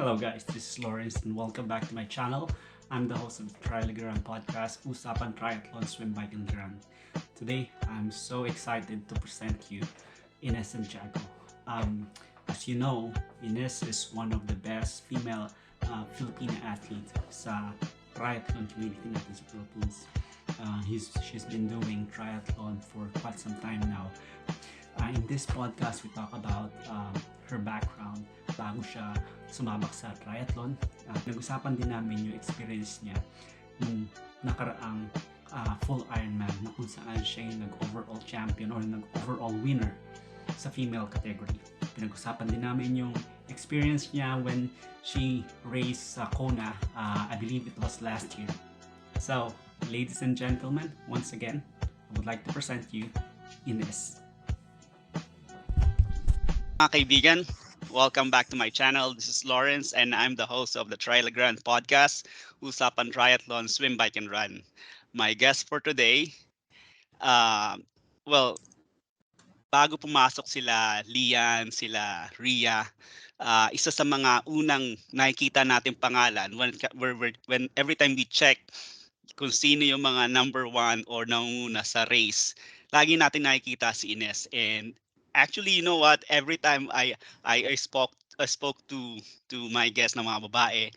Hello guys, this is Lawrence and welcome back to my channel. I'm the host of the Triathlon podcast, Usapan Triathlon Swim, Bike and Run. Today, I'm so excited to present you Ines Santiago. As you know, Ines is one of the best female Filipina athletes sa triathlon community natin sa Philippines. She's been doing triathlon for quite some time now. In this podcast, we talk about her background bago siya sumabak sa triathlon. Nag-usapan din namin yung experience niya nung nakaraang full Ironman na kung saan siya yung nag-overall champion or nag-overall winner sa female category. Pinag-usapan din namin yung experience niya when she raced sa Kona. I believe it was last year. So, ladies and gentlemen, once again, I would like to present you Ines. Mga kaibigan, welcome back to my channel. This is Lawrence and I'm the host of the Triathlon podcast, Usapan Triathlon Swim, Bike and Run. My guest for today, uh, well, bago pumasok sila Lian, sila Ria, isa sa mga unang nakikita natin pangalan when every time we check kung sino yung mga number one or nanguna sa race, lagi natin nakikita si Ines. And actually, you know what? Every time I spoke to my guests na mga babae,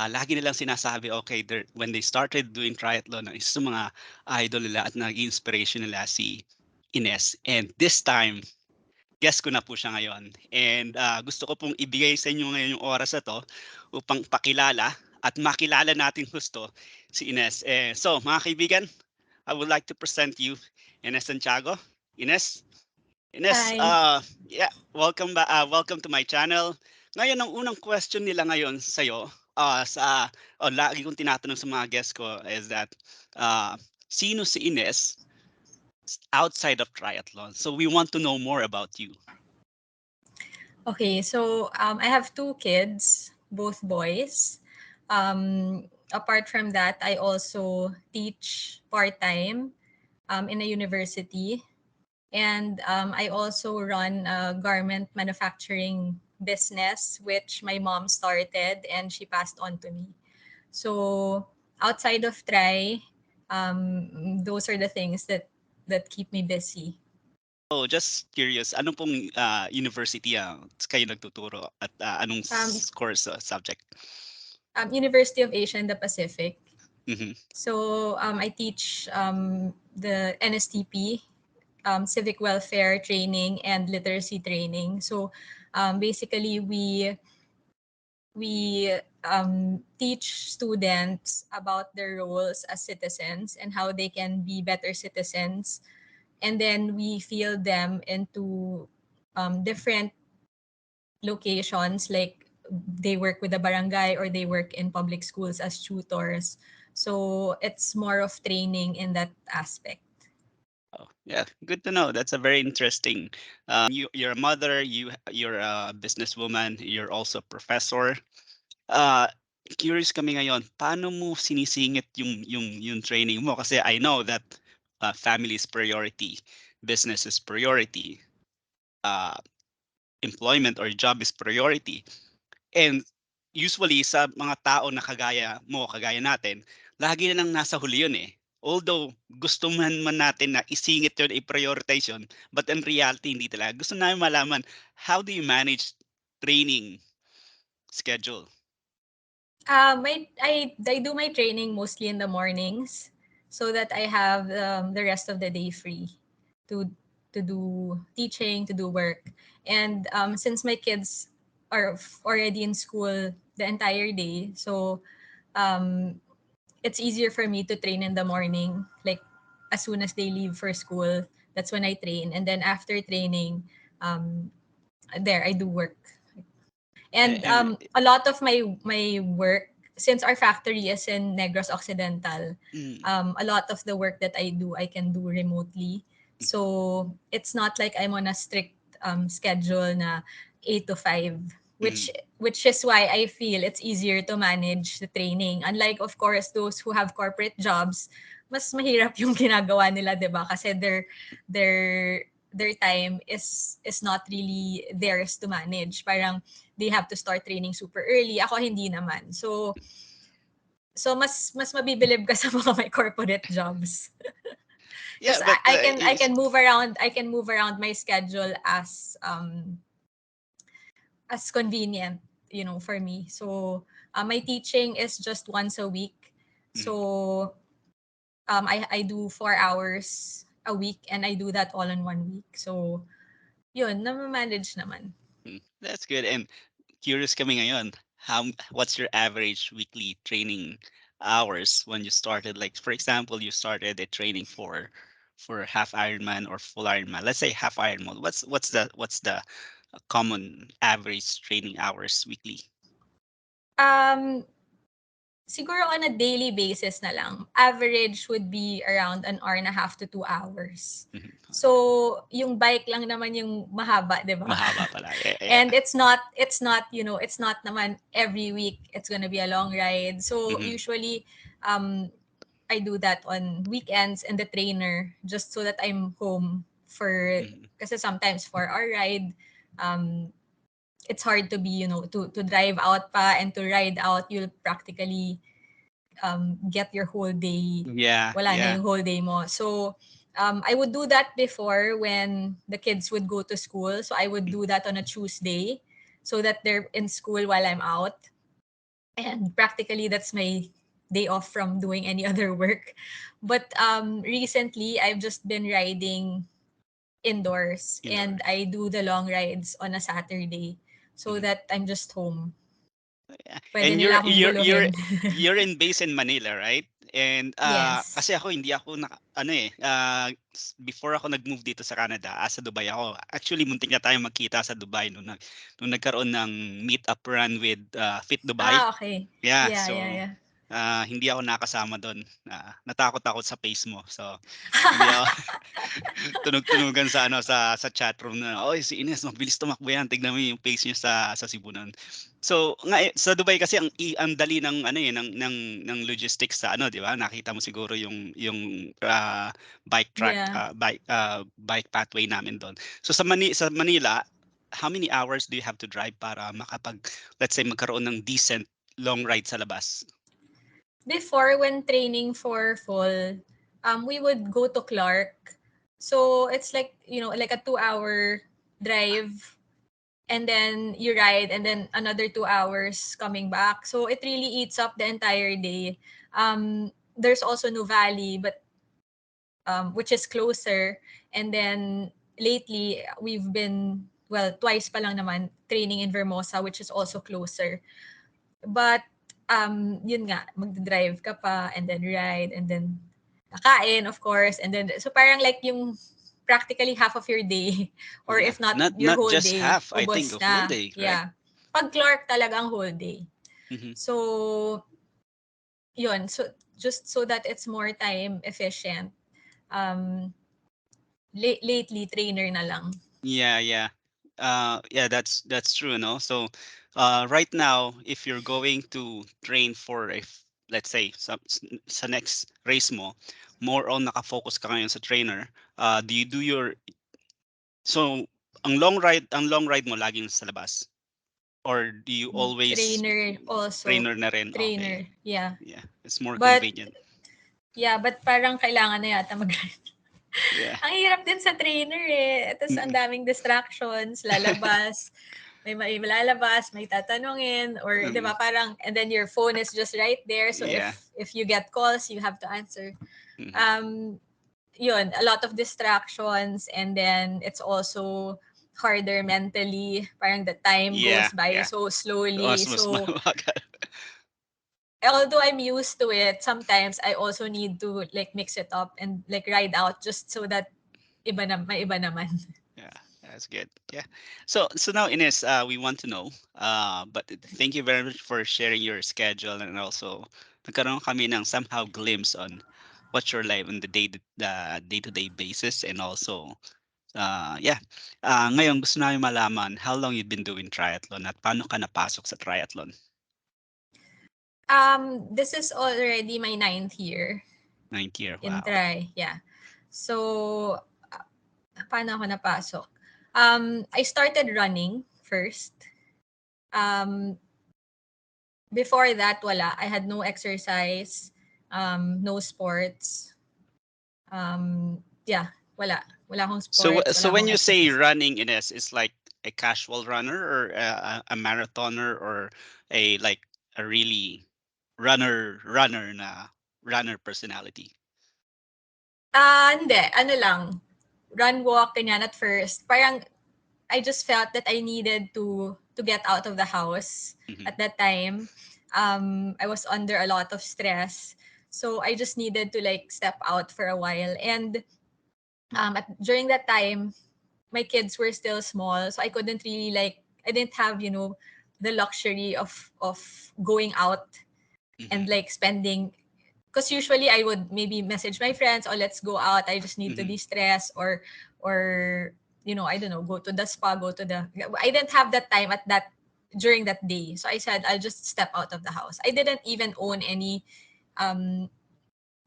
lagi nilang sinasabi, okay, when they started doing triathlon, isa sa mga idol nila at naging inspiration nila si Ines. And this time, guest ko na po siya ngayon. And gusto ko pong ibigay sa inyo ngayon yung oras na to upang pakilala at makilala natin gusto si Ines. So, mga kaibigan, I would like to present you Ines Santiago. Ines, Hi. yeah, welcome to my channel. Ngayon, ang unang question nila ngayon sa'yo, lagi kong tinatanong sa mga guests ko is that, sino si Ines outside of triathlon? So we want to know more about you. Okay, so I have two kids, both boys. Apart from that, I also teach part-time in a university. And I also run a garment manufacturing business, which my mom started and she passed on to me. So outside of those are the things that keep me busy. So just curious, anong pong university kayo nagtuturo at anong Um, course subject? University of Asia and the Pacific. Mhm. So I teach the NSTP, civic welfare training and literacy training. So basically, we teach students about their roles as citizens and how they can be better citizens, and then we field them into different locations, like they work with the barangay or they work in public schools as tutors. So it's more of training in that aspect. Oh, yeah, good to know. That's a very interesting. You're a mother. You're a businesswoman. You're also a professor. Uh, Curious kami ngayon. Paano mo sinisingit yung training mo? Kasi I know that family is priority, business is priority, uh, employment or job is priority. And usually sa mga tao na kagaya natin, lagi na lang nasa huli yun eh. Although gusto man natin na isingit yun, i-prioritize yun, but in reality, hindi talaga. Gusto namin malaman, how do you manage training schedule? I do my training mostly in the mornings so that I have the rest of the day free to to do teaching, to do work. And since my kids are already in school the entire day, so um, it's easier for me to train in the morning. Like as soon as they leave for school, that's when I train. And then after training, um, there I do work. And And a lot of my work, since our factory is in Negros Occidental, mm, a lot of the work that I do I can do remotely. So it's not like I'm on a strict schedule na 8 to 5, which mm, which is why I feel it's easier to manage the training. Unlike, of course, those who have corporate jobs, mas mahirap yung ginagawa nila, 'di ba? Kasi they're their time is not really theirs to manage. Parang they have to start training super early. Ako hindi naman. So mas mabibilib ka sa mga may corporate jobs. Yeah, Because but I can move around, my schedule as convenient, for me. So my teaching is just once a week. mhm, So I do 4 hours a week, and I do that all in 1 week. So yun, na-manage naman. that's good. And curious kami ngayon, what's your average weekly training hours when you started? Like for example, you started a training for half Ironman or full Ironman. Let's say half Ironman. What's the common average training hours weekly? Um, Siguro on a daily basis na lang, average would be around an hour and a half to 2 hours. Mhm. So, yung bike lang naman yung mahaba, 'di ba? Mahaba pala. Yeah, yeah. And it's not naman every week it's gonna be a long ride. So, Mhm, usually I do that on weekends, and the trainer, just so that I'm home for, mhm. kasi sometimes for our ride, um it's hard to be, to drive out pa and to ride out. You'll practically get your whole day, Yeah, wala na yeah. yung whole day mo. So I would do that before when the kids would go to school. So I would Mm, do that on a Tuesday, so that they're in school while I'm out. And practically that's my day off from doing any other work. But recently I've just been riding indoors, indoor. and I do the long rides on a Saturday, so Mhm. that I'm just home. Yeah. Pwede And nila you're akong you're you're guluhin. you're in base in Manila, right? And Yes. kasi ako hindi ako ano eh before ako nag-move dito sa Canada, sa Dubai ako. Actually muntik na tayong magkita sa Dubai nung nagkaroon ng meet up run with Fit Dubai. Ah, okay. Yeah, Yeah, yeah, so yeah. hindi ako nakasama doon. Natakot ako sa pace mo. So hindi ako tunog-tunugan sa sa chat room na, "Oy, si Ines mabilis tumakbo yan. Tignan mo yung pace niya sa Cebu nun." So sa Dubai kasi ang dali ng ano eh ng logistics sa ano, 'di ba? Nakita mo siguro yung bike track, Yeah. bike pathway namin doon. So sa Manila, how many hours do you have to drive para let's say magkaroon ng decent long ride sa labas? Before, when training for fall, we would go to Clark. So it's like, like a 2 hour drive, and then you ride, and then another 2 hours coming back. So it really eats up the entire day. There's also Nuvali, but which is closer. And then lately, we've been, well, twice pa lang naman, training in Vermosa, which is also closer. But, yun nga, magdadrive ka pa, and then ride, and then kakain, of course. And then, so parang like yung practically half of your day, or Yeah, if not your not whole just day, half. I think ubos a full na. day, right? Yeah. Pag Clark talagang whole day. Mhm. So, yun. So, just so that it's more time efficient, um, lately, trainer na lang. Yeah, yeah. Yeah, that's true, no? So, right now, if you're going to train for let's say, sa next race mo, more on nakafocus ka ngayon sa trainer, do you do so, ang long ride mo laging sa labas? Or do you always Trainer also. trainer na rin? Okay. Trainer, yeah. Yeah, it's more But, convenient. yeah, but parang kailangan na yata Yeah. Ang hirap din sa trainer eh. Tapos ang Mm. daming distractions, lalabas, may lalabas, may tatanungin, or 'di Mm, ba parang, and then your phone is just right there, so yeah. if you get calls, you have to answer. Mhm. Um Yun, a lot of distractions, and then it's also harder mentally. Parang the time Yeah, goes by yeah. so slowly. Mas So mabagal. although I'm used to it, sometimes I also need to like mix it up and like ride out, just so that may iba naman. Yeah, that's good. Yeah. So now Ines, we want to know. But thank you very much for sharing your schedule, and also nagkaroon kami ng somehow glimpse on what's your life on the day-to-day basis, and also yeah. Ngayon gusto namin malaman how long you've been doing triathlon at paano ka napasok sa triathlon? This is already my ninth year Ninth year. in Wow. Try. Yeah. So Paano ako napasok? I started running first. Um, Before that, wala. I had no exercise, no sports. Yeah, wala. Wala akong So sports, so wala when akong you say exercise. running, Ines, it's like a casual runner or a marathoner or a like a really runner personality. Hindi. Ano lang, run, walk, ganyan at first. Parang I just felt that I needed to get out of the house Hmm. at that time. I was under a lot of stress. So I just needed to like step out for a while. And during that time, my kids were still small. So I couldn't really like, I didn't have, the luxury of going out and Hmm. like spending, because usually I would maybe message my friends, "Oh, let's go out. I just need to Hmm. de-stress," or I don't know, go to the spa, go to the. I didn't have that time at that during that day, so I said I'll just step out of the house. I didn't even own any um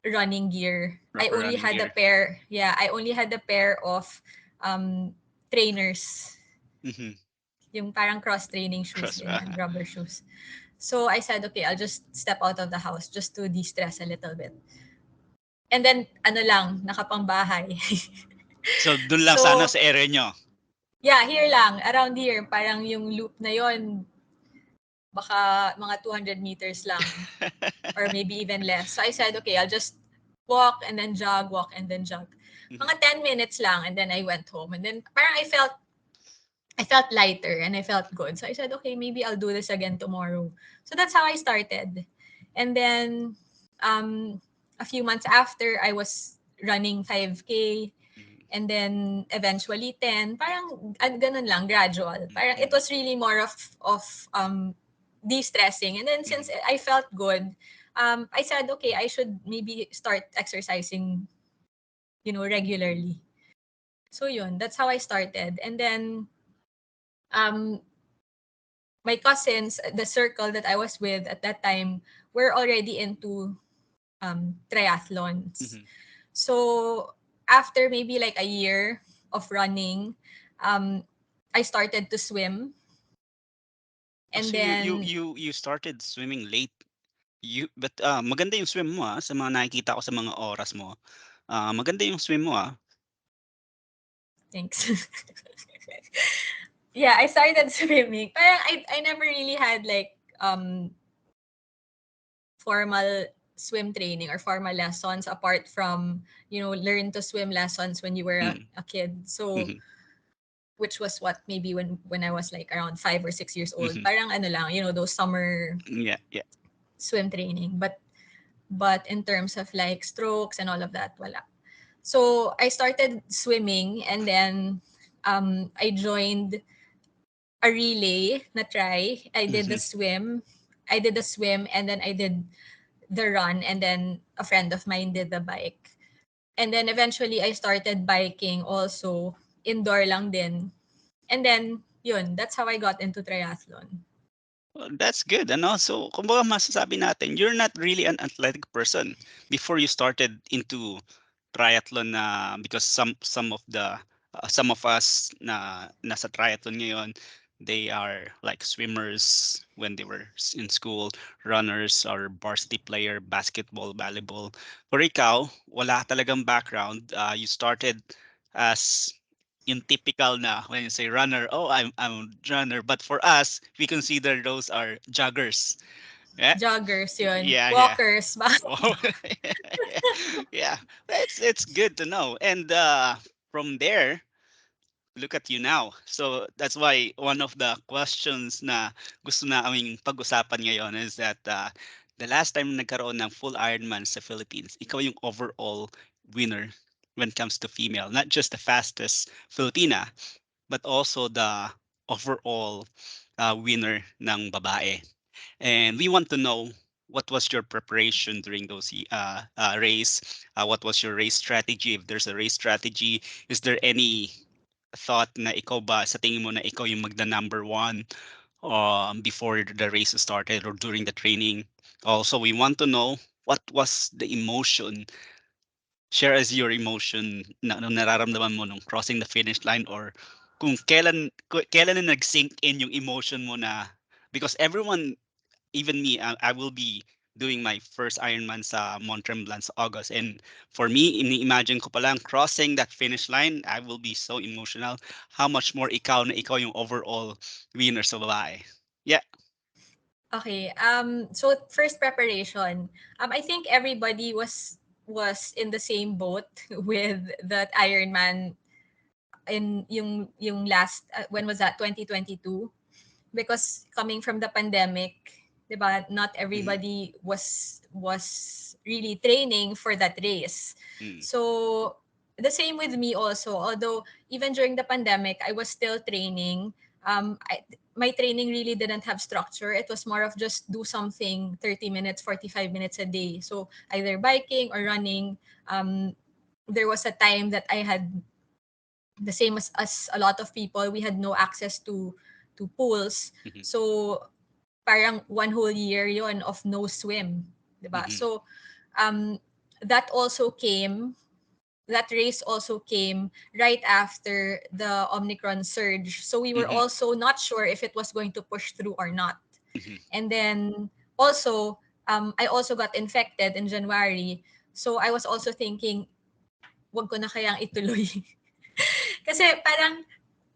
running gear. I Proper only running had a gear. pair. Yeah, I only had a pair of um trainers, Hmm. yung parang cross training shoes, Cross. ganyan, rubber shoes. So I said, okay, I'll just step out of the house just to de-stress a little bit. And then, ano lang, nakapangbahay. So dun lang sana So, sa area nyo. yeah, here lang, around here. Parang yung loop na yon baka mga 200 meters lang or maybe even less. So I said, okay, I'll just walk and then jog, walk and then jog. Mhm. Mga 10 minutes lang and then I went home. And then parang I felt lighter and I felt good. So I said, okay, maybe I'll do this again tomorrow. So that's how I started. And then a few months after, I was running 5K Mhm. and then eventually 10. Parang ganun lang, gradual. Parang it Mhm. was really more of de-stressing. And then since Mhm. I felt good, I said, okay, I should maybe start exercising, regularly. So yun, that's how I started. And then um my cousins, the circle that I was with at that time, were already into triathlons. Mhm. So after maybe like a year of running, um, I started to swim, Oh, and so then you started swimming late. But maganda yung swim mo sa mga nakikita ko sa mga oras mo. Maganda yung swim mo thanks. Yeah, I started swimming. Parang I never really had like formal swim training or formal lessons apart from learn to swim lessons when you were Mm. a kid. So Mhm. which was what maybe when I was like around 5 or 6 years old. Mhm. Parang ano lang, those summer Yeah, yeah. swim training. But in terms of like strokes and all of that, wala. So I started swimming and then I joined a relay na try. I did the Mhm. swim. I did the swim and then I did the run and then a friend of mine did the bike. And then eventually I started biking also indoor lang din. And then yun, that's how I got into triathlon. Well, that's good. Ano? So, kumbaga masasabi natin, you're not really an athletic person before you started into triathlon na because some of us na nasa triathlon ngayon, they are like swimmers when they were in school, runners or varsity player, basketball, volleyball. For ikaw, wala talagang background. You started as yung typical na when you say runner, oh, I'm a runner. But for us, we consider those are joggers. Yeah, Joggers yun. yeah, yeah. Walkers. Oh, yeah, yeah. It's good to know. And from there, look at you now. So that's why one of the questions na gusto na aming pag-usapan ngayon is that the last time nagkaroon ng full Ironman sa Philippines, ikaw yung overall winner when it comes to female, not just the fastest Filipina, but also the overall winner ng babae. And we want to know what was your preparation during those race? What was your race strategy? If there's a race strategy, is there any thought na ikaw ba sa tingin mo na ikaw yung magda number one before the race started or during the training? Also, we want to know what was the emotion share us your emotion na nararamdaman mo nung crossing the finish line, or kung kailan na nag-sink in yung emotion mo na, because everyone, even me, I will be doing my first Ironman sa Mont Tremblant sa August. And for me, ini-imagine ko pa lang crossing that finish line, I will be so emotional. How much more ikaw na ikaw yung overall winner sa babae. Yeah. Okay. So first preparation. I think everybody was in the same boat with that Ironman in yung last when was that, 2022, because coming from the pandemic, 'di ba, not Mhm. everybody was really training for that race. Mm. So the same with me also. Although even during the pandemic, I was still training. My training really didn't have structure. It was more of just do something 30 minutes, 45 minutes a day. So either biking or running. There was a time that I had the same as a lot of people, we had no access to pools. Mhm. So parang one whole year yon of no swim, 'di ba? Mhm. So um that also came that race also came right after the Omicron surge. So we were Mhm. also not sure if it was going to push through or not. Mhm. And then also I also got infected in January. So I was also thinking, wag ko na kayang ituloy. Kasi parang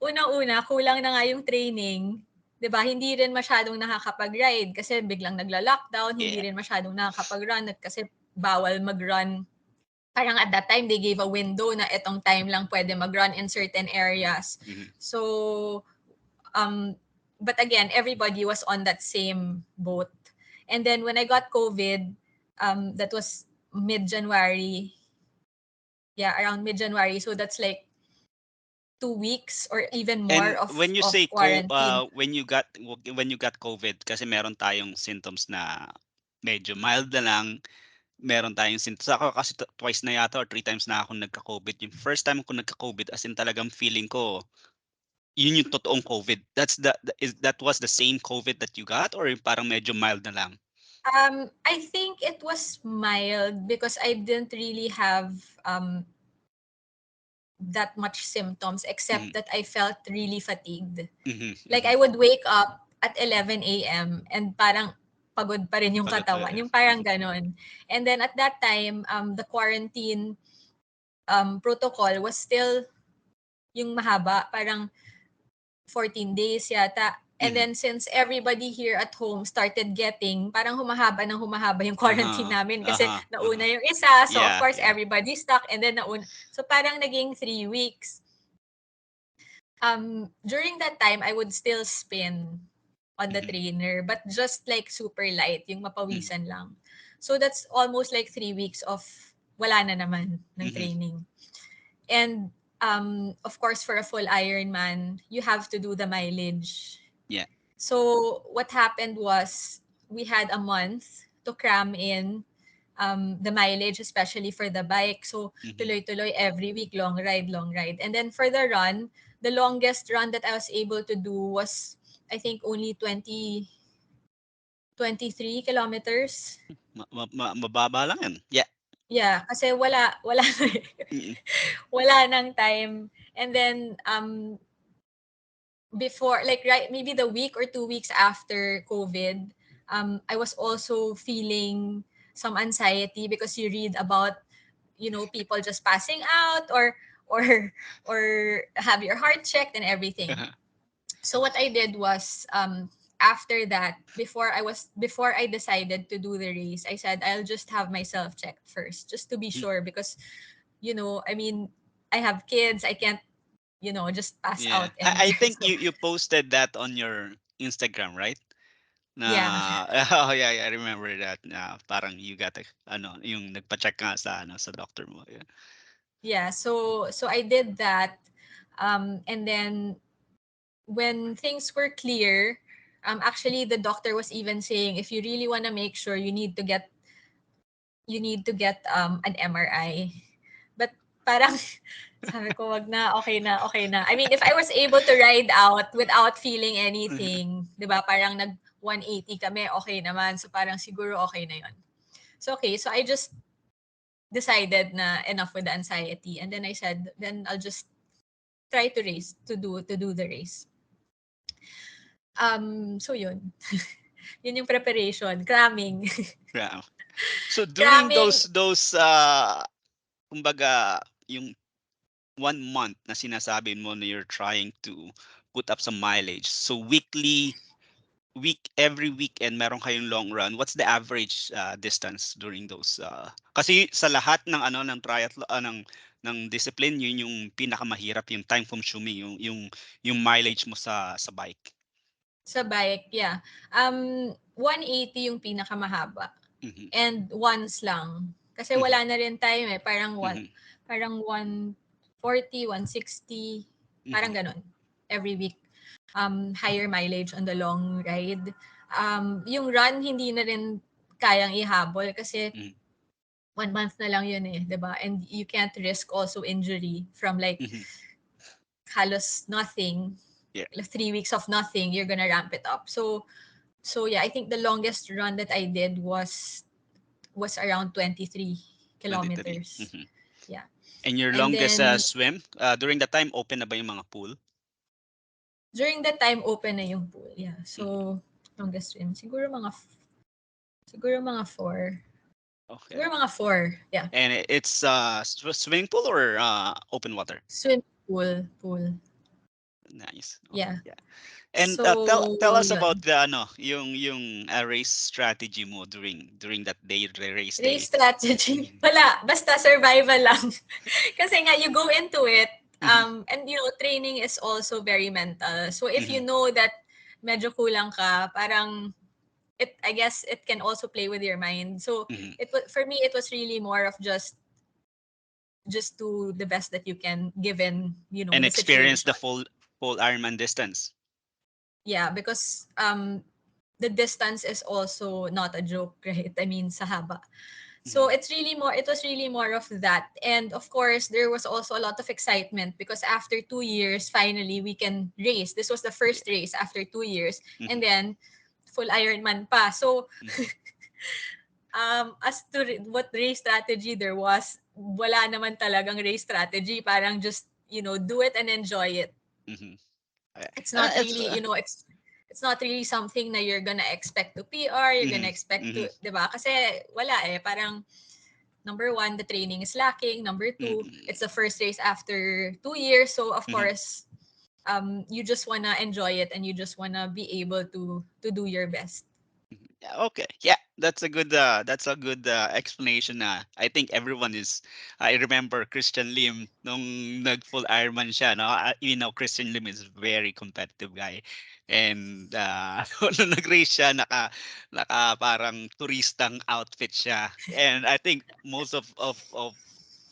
unang-una, kulang na nga yung training. 'Di ba? Hindi rin masyadong nakakapag-ride kasi biglang nagla-lockdown, hindi Yeah. rin masyadong nakakapag-run at kasi bawal mag-run. Parang at that time, they gave a window na etong time lang pwede mag-run in certain areas. Mhm. So, um, but again, everybody was on that same boat. And then when I got COVID, that was mid-January. Yeah, around mid-January. So that's like 2 weeks or even more And of when you of say quarantine. when you got COVID, kasi meron tayong symptoms na medyo mild na lang, meron tayong symptoms. Ako kasi twice na yata or three times na ako nagka-COVID. Yung first time ko nagka-COVID, as in talagang feeling ko yun yung totoong COVID. That was the same COVID that you got, or yung parang medyo mild na lang? I think it was mild because I didn't really have um, that much symptoms Mhm. except that I felt really fatigued. Mhm. Like Mhm. I would wake up at 11 a.m. and parang pagod pa rin yung Pagod pa katawan. rin. Yung parang Mhm. ganon. And then at that time, the quarantine protocol was still yung mahaba. Parang 14 days yata. And Mhm. then since everybody here at home started getting, parang humahaba ng humahaba yung quarantine Uh-huh. namin kasi Uh-huh. nauna Uh-huh. yung isa. So of Yeah, course yeah. everybody stuck and then nauna. So parang naging 3 weeks. During that time, I would still spin on the Mhm. trainer, but just like super light, yung Mhm. mapawisan lang. So that's almost like 3 weeks of wala na naman ng Mhm. training. And of course, for a full Ironman, you have to do the mileage. Yeah. So what happened was we had a month to cram in the mileage, especially for the bike. So Mhm. tuloy-tuloy every week, long ride, long ride. And then for the run, the longest run that I was able to do was, I think, only 23 kilometers. Mababa lang yan. Yeah. Yeah, kasi wala Mm. wala nang time. And then before, like, right, maybe the week or 2 weeks after COVID, I was also feeling some anxiety because you read about, people just passing out or or have your heart checked and everything. So what I did was, after that, before I decided to do the race, I said I'll just have myself checked first, just to be sure, because I mean, I have kids. I can't, just pass Yeah. out I anywhere. think So you posted that on your Instagram, right? yeah. Na oh yeah, yeah, I remember that. Na parang you got yung nagpa-check nga sa sa doctor mo. Yeah. Yeah, so I did that, and then when things were clear, actually the doctor was even saying, if you really want to make sure, you need to get an MRI. But parang sabi ko, wag na, okay na, okay na. I mean, if I was able to ride out without feeling anything, 'di ba? Parang nag 180 kami, okay naman. So parang siguro okay na 'yon. So okay, so I just decided na enough with the anxiety, and then I said, then I'll just try to race, to do the race. So yun. Yun yung preparation, cramming. Yeah. So during Cramming those kumbaga yung 1 month na sinasabi mo na you're trying to put up some mileage. So every weekend meron kayong long run. What's the average distance during those kasi sa lahat ng ano ng triathlon ng discipline yun yung pinakamahirap yung time consuming yung mileage mo sa bike. sa bike, yeah. 180 yung pinakamahaba. Mhm. And once lang. Kasi Mhm. wala na rin time eh. Mhm. Parang 140, 160, parang Mhm. ganun. Every week. Higher mileage on the long ride. Yung run, hindi na rin kayang ihabol kasi Mhm. 1 month na lang yun eh, 'di ba? And you can't risk also injury from like Mhm. halos nothing, Yeah. like 3 weeks of nothing, you're gonna ramp it up. So yeah, I think the longest run that I did was around 23 23. kilometers. Mhm. Yeah. And your And longest then swim during that time open na ba yung mga pool? during that time open na yung pool. Yeah. Mhm. So longest swim siguro mga 4. Okay. Siguro mga 4. Yeah. And it's swimming pool or open water? Swim pool. Nice. Okay. Yeah. Yeah. And So tell us about yun. the ano, yung race strategy mo during that day, the race Race day. strategy. Mhm. Wala, basta survival lang. Kasi nga you go into it, Mhm. and training is also very mental. So if you Mhm. know that medyo kulang ka, parang I guess it can also play with your mind. So Mhm. for me it was really more of just do the best that you can given, And the experience situation. the full Ironman distance. Yeah, because the distance is also not a joke, right? I mean, sa haba. So Mhm. it was really more of that. And of course, there was also a lot of excitement because after 2 years, finally we can race. This was the Yeah. first race after 2 years. And Mhm. then full Ironman pa. So Mhm. as to what race strategy there was, wala naman talagang race strategy. Parang just, do it and enjoy it. Mhm. Okay. It's not It's really, it's not really something that you're gonna expect to PR, you're gonna mhm. expect to, Mhm. 'di ba? Kasi wala eh, parang number one, the training is lacking. Number two, Mhm. it's the first race after 2 years. So of Mhm. course, you just wanna enjoy it and you just wanna be able to do your best. Yeah, okay. Yeah, that's a good explanation na I think everyone is I remember Christian Lim nung nag full Ironman siya no. Christian Lim is very competitive guy. And nung nag-race siya naka parang turistang outfit siya. And I think most of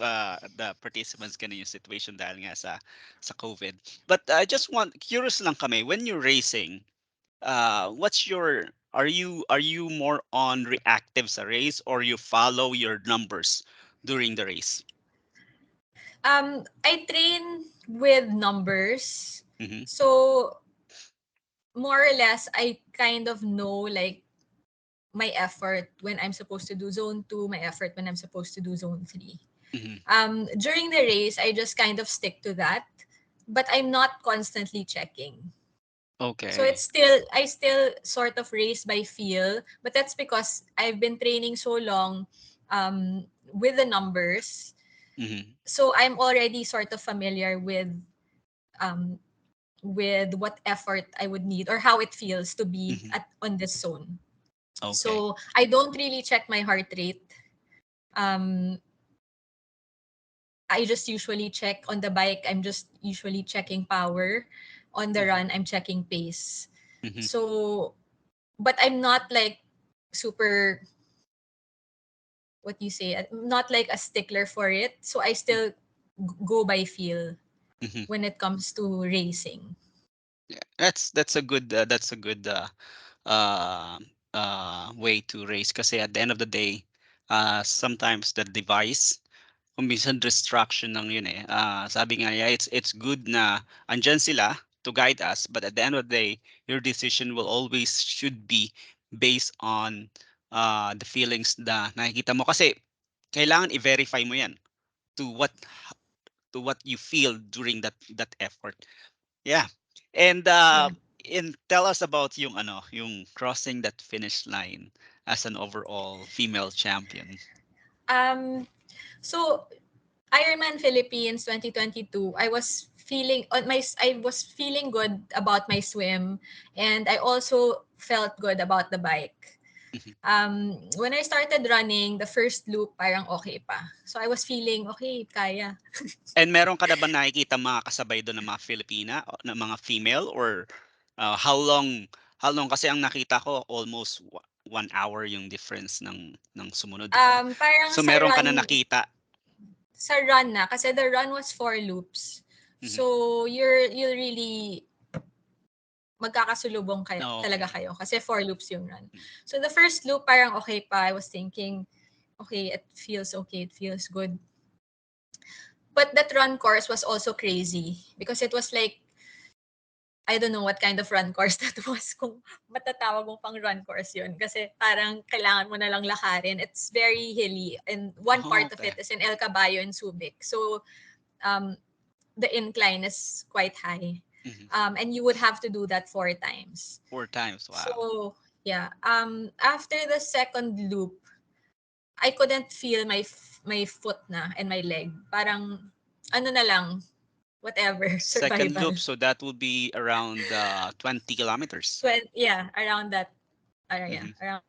the participants ganun yung situation dahil nga sa COVID. But I just want curious lang kami when you're racing what's your are you more on reactive sa race or you follow your numbers during the race? I train with numbers. Mm-hmm. So more or less I kind of know like my effort when I'm supposed to do zone 2, my effort when I'm supposed to do zone 3. Mm-hmm. During the race, I just kind of stick to that, but I'm not constantly checking. So Okay. I still sort of race by feel, but that's because I've been training so long with the numbers. Mm-hmm. So I'm already sort of familiar um, with what effort I would need or how it feels to be Mm-hmm. on this zone. Okay. So I don't really check my heart rate. Um, I just usually check on the bike. I'm just usually checking power. On the Mm-hmm. run, I'm checking pace. Mm-hmm. So, but I'm not like super, what you say, I'm not like a stickler for it. So I still go by feel Mm-hmm. when it comes to racing. Yeah, that's a good uh, way to race kasi at the end of the day sometimes the device kung minsan distraction lang yun eh. Sabi nga niya, it's good na andyan sila to guide us, but at the end of the day, your decision will always should be based on the feelings na nakikita mo. Kasi Kailangan i-verify mo 'yan to what you feel during that effort. Yeah. And Yeah. tell us about yung crossing that finish line as an overall female champion. Um, so Ironman Philippines 2022, I was feeling good about my swim, and I also felt good about the bike. Mhm. When I started running, the first loop parang okay pa. So I was feeling okay, kaya. And meron ka na ba nakikita mga kasabay doon ng mga Filipina, na mga female, or how long kasi ang nakita ko almost 1 hour yung difference ng sumunod, di ba? Parang So meron ka na nakita. sa run na kasi the run was 4 loops. Mhm. So you really magkakasulubong kayo, Oh, talaga okay. kayo kasi 4 loops yung run. Mm. So the first loop parang okay pa. I was thinking, okay, it feels okay, it feels good. But that run course was also crazy because it was like I don't know what kind of run course that was kung matatawag mo pang run course yun kasi parang kailangan mo na lang lakarin. It's very hilly and one Oh, part of okay. it is in El Caballo in Subic. So um, the incline is quite high. Mhm. And you would have to do that 4 times. 4 times. Wow. So yeah, after the second loop, I couldn't feel my foot na and my leg. Parang ano na lang, whatever, Second survival. loop, so that would be around 20 kilometers. Yeah, around that area. Mhm. Around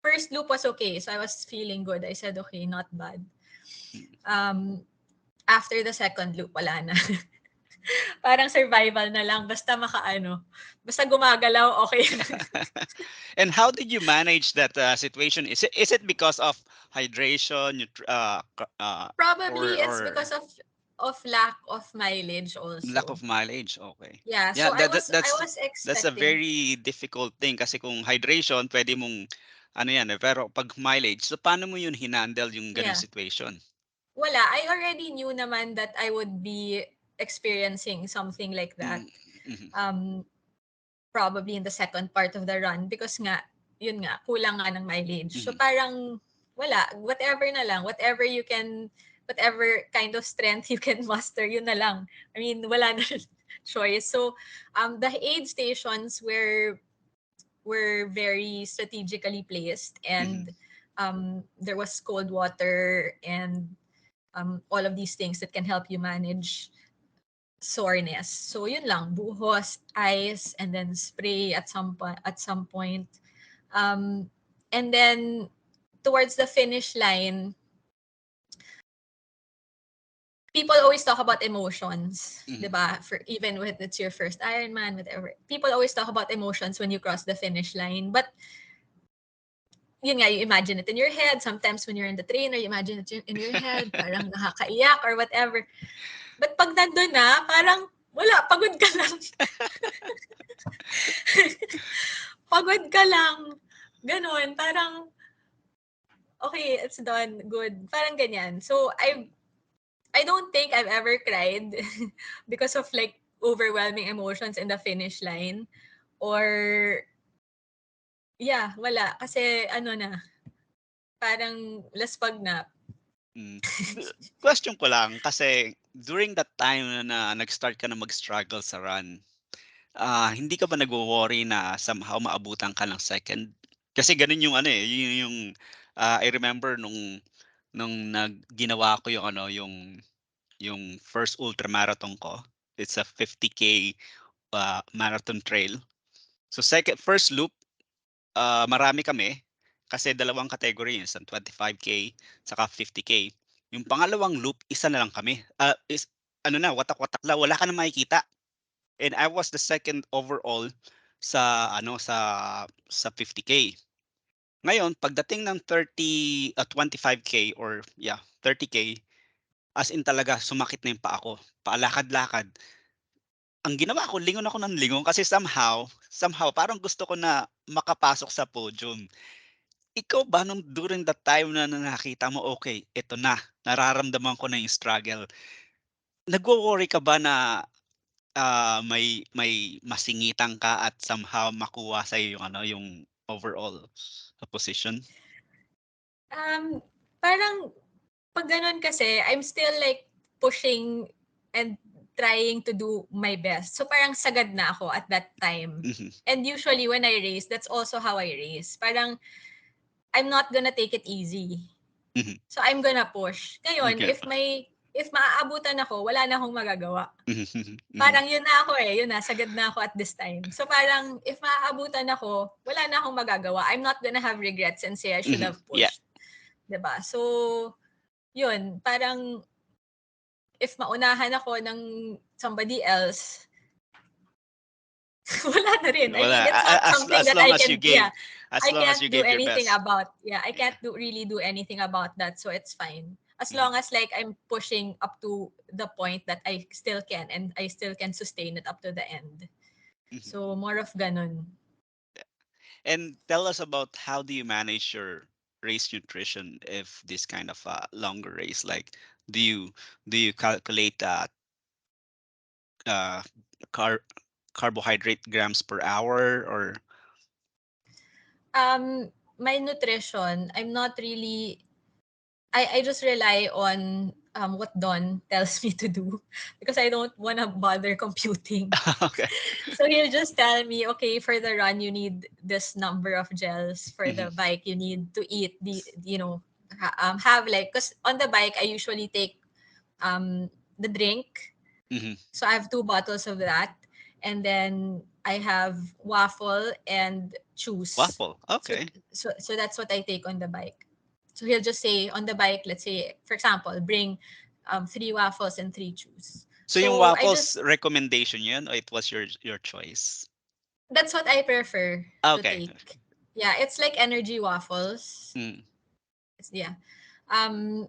first loop was okay, so I was feeling good. I said okay, not bad. Mm. Um, after the second loop, wala na. Parang survival na lang, basta makaano, basta gumagalaw, okay. And how did you manage that situation? Is it because of hydration, Probably it's or because of lack of mileage lack also. of mileage? Okay. Yeah, Yeah, so I was that's a expecting. very difficult thing kasi kung hydration, pwede mong ano yan eh, pero pag mileage, so paano mo yun hinandle yung ganong Yeah. situation? Wala, I already knew naman that I would be experiencing something like that. Mm, mhm, Um, probably in the second part of the run because nga, yun nga, kulang nga ng mileage. So mhm, parang wala, whatever na lang, whatever kind of strength you can muster, yun na lang. I mean, wala na choice. So the aid stations were very strategically placed, mhm, and there was cold water and all of these things that can help you manage soreness. So yun lang, buhos, ice, and then spray at some point. Um, and then towards the finish line, people always talk about emotions, mhm. 'di ba? For even when it's your first Ironman, whatever. People always talk about emotions when you cross the finish line. But yun nga, you imagine it in your head. Sometimes when you're in the trainer, you imagine it in your head, parang nakakaiyak or whatever. But pag nandun na, parang wala, pagod ka lang. Pagod ka lang. Ganon, parang, okay, it's done, good. Parang ganyan. So, I don't think I've ever cried because of like overwhelming emotions in the finish line. Or, yeah, wala. Kasi, ano na, parang laspag na. Mm. Question ko lang kasi during that time na nag-start ka na mag-struggle sa run, hindi ka ba nagwo-worry na somehow maabutan ka ng second? Kasi gano'n yung ano, eh, yun yung, I remember ginawa ko yung ano, yung first ultramarathon ko. It's a 50K marathon trail. So first loop, marami kami kasi dalawang category yun, sa 25K saka 50K. Yung pangalawang loop, isa na lang kami. Is ano na, watak-watak lang, wala ka na makikita. And I was the second overall sa 50K. Ngayon, pagdating ng 25K, or yeah, 30K, as in talaga sumakit na yung paa ko. Paalakad-lakad. Ang ginawa ko, lingon ako ng lingon kasi somehow parang gusto ko na makapasok sa podium. Ikaw ba nung during that time na nakita mo, okay, ito na, nararamdaman ko na yung struggle. Nagwo-worry ka ba na may masingitan ka at somehow makuha sa'yo yung ano, yung overall position? Um, parang pag ganun kasi, I'm still like pushing and trying to do my best. So parang sagad na ako at that time. Mhm, And usually when I race, that's also how I race. Parang I'm not gonna take it easy. mhm. So I'm gonna push. Ngayon, Okay. if maaabutan ako, wala na akong magagawa. Mhm, mhm, mhm, Parang yun na ako eh, yun na, sagad na ako at this time. So parang if maaabutan ako, wala na akong magagawa. I'm not gonna have regrets and say I should mhm. have Yeah. pushed. 'Di ba? So, yun, parang if maunahan ako ng somebody else, wala na rin. I mean, Wala. it's not something As that long I as you can, gave, as I long as can't you do gave your anything best. about. Yeah, I Yeah. can't really do anything about that. So it's fine. As Mhm, long as like I'm pushing up to the point that I still can and I still can sustain it up to the end. mhm. So more of ganun. And tell us about how do you manage your race nutrition if this kind of longer race? Like, do you calculate uh car carbohydrate grams per hour or? My nutrition, I'm not really I just rely on what Don tells me to do because I don't want to bother computing. Okay. So he'll just tell me, okay, for the run you need this number of gels. For Mhm, the bike you need to eat have like because on the bike I usually take the drink. mhm. So I have two bottles of that, and then I have waffle and juice. Waffle. So Okay. so that's what I take on the bike. So he'll just say on the bike, let's say for example, bring three waffles and three juice. So yung So I waffles just recommendation yun or it was your choice? that's what I prefer to Okay. take. Yeah, it's like energy waffles. Mm. Yeah. Um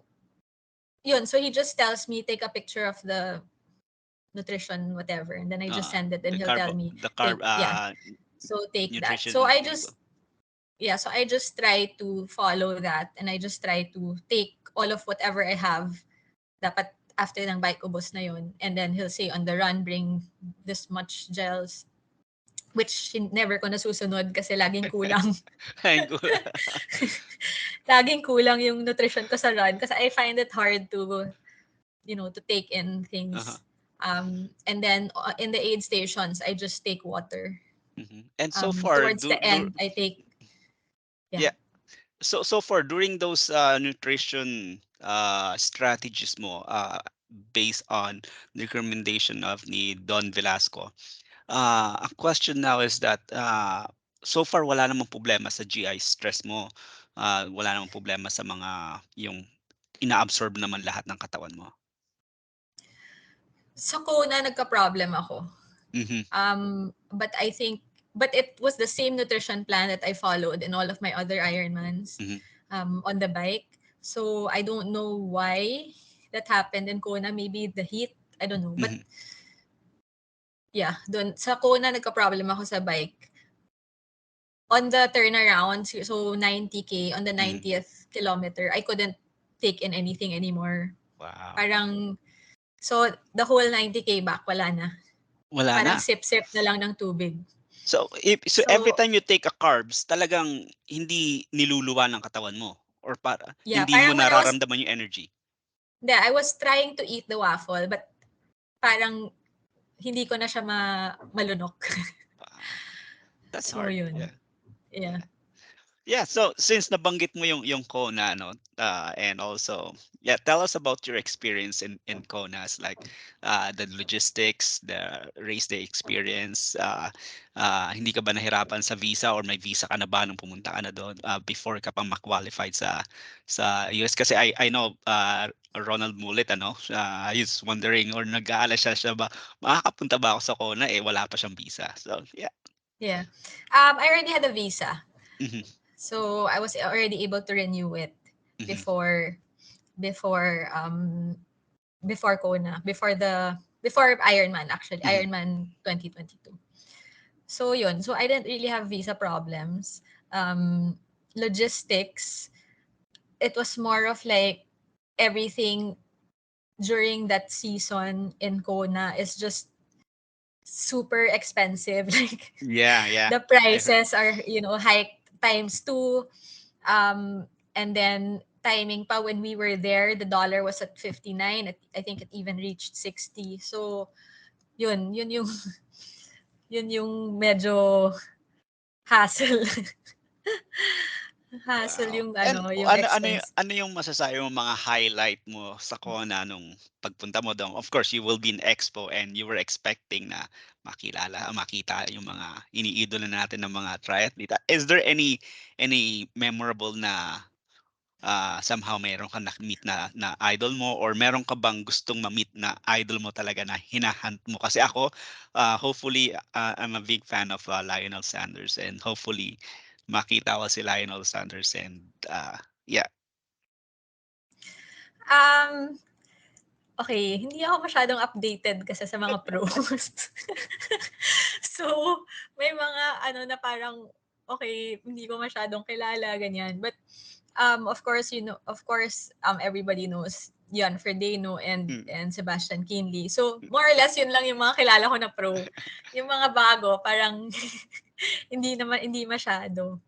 Yun, so he just tells me take a picture of the nutrition whatever and then I just send it and he'll tell me The carb take yeah. So take that. So nutrition I table. just yeah, so I just try to follow that and I just try to take all of whatever I have dapat after ng bike ubos na yun. And then he'll say on the run bring this much gels which never ko nasusunod kasi laging kulang. Ay, gula. Laging kulang yung nutrition ko sa run kasi I find it hard to, to take in Uh-huh. things. And then in the aid stations, I just take water. Mhm. And so far, Towards the end, I take, yeah. yeah. So far during those nutrition strategies mo, based on the recommendation of ni Don Velasco, a question now is that so far wala namang problema sa GI stress mo. Wala namang problema sa mga yung inaabsorb naman lahat ng katawan mo. Sa Kona, nagka-problem ako. Mhm. But I think, but it was the same nutrition plan that I followed in all of my other Ironmans Mhm. on the bike. So I don't know why that happened in Kona. Maybe the heat. I don't know. But Mhm. yeah, dun, sa Kona, nagka-problem ako sa bike. On the turnaround, so 90K, on the Mhm. 90th kilometer, I couldn't take in anything anymore. Wow. Parang, so the whole 90K back, wala na. Wala Parang na. sip-sip na lang ng tubig. So every So, time you take a carbs, talagang hindi niluluwa ng katawan mo or para yeah, hindi mo parang when nararamdaman yung energy. I was trying to eat the waffle, but parang hindi ko na siya malunok. Wow. That's So, hard. yun. Yeah. Yeah. Yeah. Yeah, so since nabanggit mo yung Kona, no, and also, yeah, tell us about your experience in Kona's, like the logistics, the race day experience. Hindi ka ba nahirapan sa visa or may visa ka na ba nung pumunta ka na doon before ka pa ma-qualified sa US? Kasi I know Ronald Mullet, ano, he's wondering or nag-aalala siya ba, makakapunta ba ako sa Kona? Eh, wala pa siyang visa. So, yeah. Yeah. I already had a visa. Mhm, So, I was already able to renew it mhm, before before before Kona, before Ironman actually, mhm, Ironman 2022. So yun, so I didn't really have visa problems. Um Logistics, it was more of like everything during that season in Kona is just super expensive. Like yeah, yeah. the I heard. prices are, hiked times two. And then timing pa when we were there, the dollar was at 59. I think it even reached 60. So, yun yung yun yung medyo hassle. Hassle Wow. yung And yung expense. ano yung masasabi mo mga highlight mo sa Kona nung pagpunta mo doon? Of course, you will be in Expo and you were expecting na makita yung mga iniidolo natin ng mga triathlete. Is there any memorable na somehow meron ka na-meet na idol mo or meron ka bang gustong ma-meet na idol mo talaga na hinahunt mo? Kasi ako, hopefully, I'm a big fan of Lionel Sanders and hopefully makita ko si Lionel Sanders and yeah. Um, okay, hindi ako masyadong updated kasi sa mga posts. So, may mga na parang, okay, hindi ko masyadong kilala, ganyan. But, of course, everybody knows Jan Frodeno Mm, and Sebastian Kienle. So, more or less, yun lang yung mga kilala ko na pro. Yung mga bago, parang hindi masyado.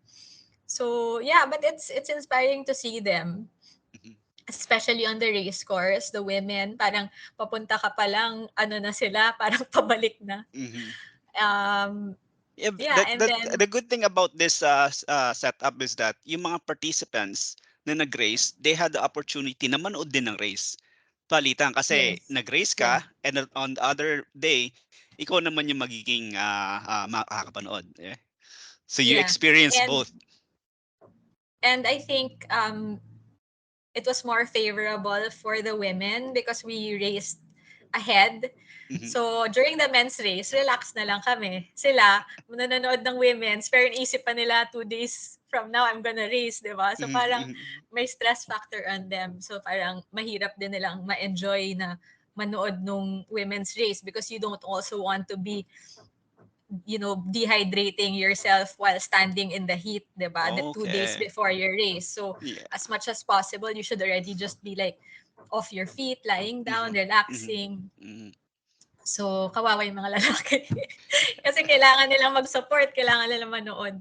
So, yeah, but it's inspiring to see them, mhm, especially on the race course, the women, parang papunta ka pa lang, na sila, parang pabalik na. mhm. Um, Yeah, yeah, and then, the good thing about this setup is that yung mga participants na nag-race, they had the opportunity na manood din ng race. Palitan kasi yes, nag-race yeah, ka and on the other day, ikaw naman yung magiging makakapanood. Yeah. So you yeah. experience And both. I think it was more favorable for the women because we raced ahead. Mhm, So, during the men's race, relax na lang kami. Sila, nanonood ng women's, pero inisip pa nila 2 days from now, I'm gonna race, di ba? So, mhm, parang mhm. may stress factor on them. So, parang mahirap din nilang ma-enjoy na manood nung women's race because you don't also want to be dehydrating yourself while standing in the heat, diba? The 2 days Okay. before your race. So, Yeah. as much as possible, you should already just be like off your feet, lying down, Mhm, mhm, relaxing. mhm. So, kawawa yung mga lalaki. Kasi kailangan nilang mag-support, kailangan nilang manood.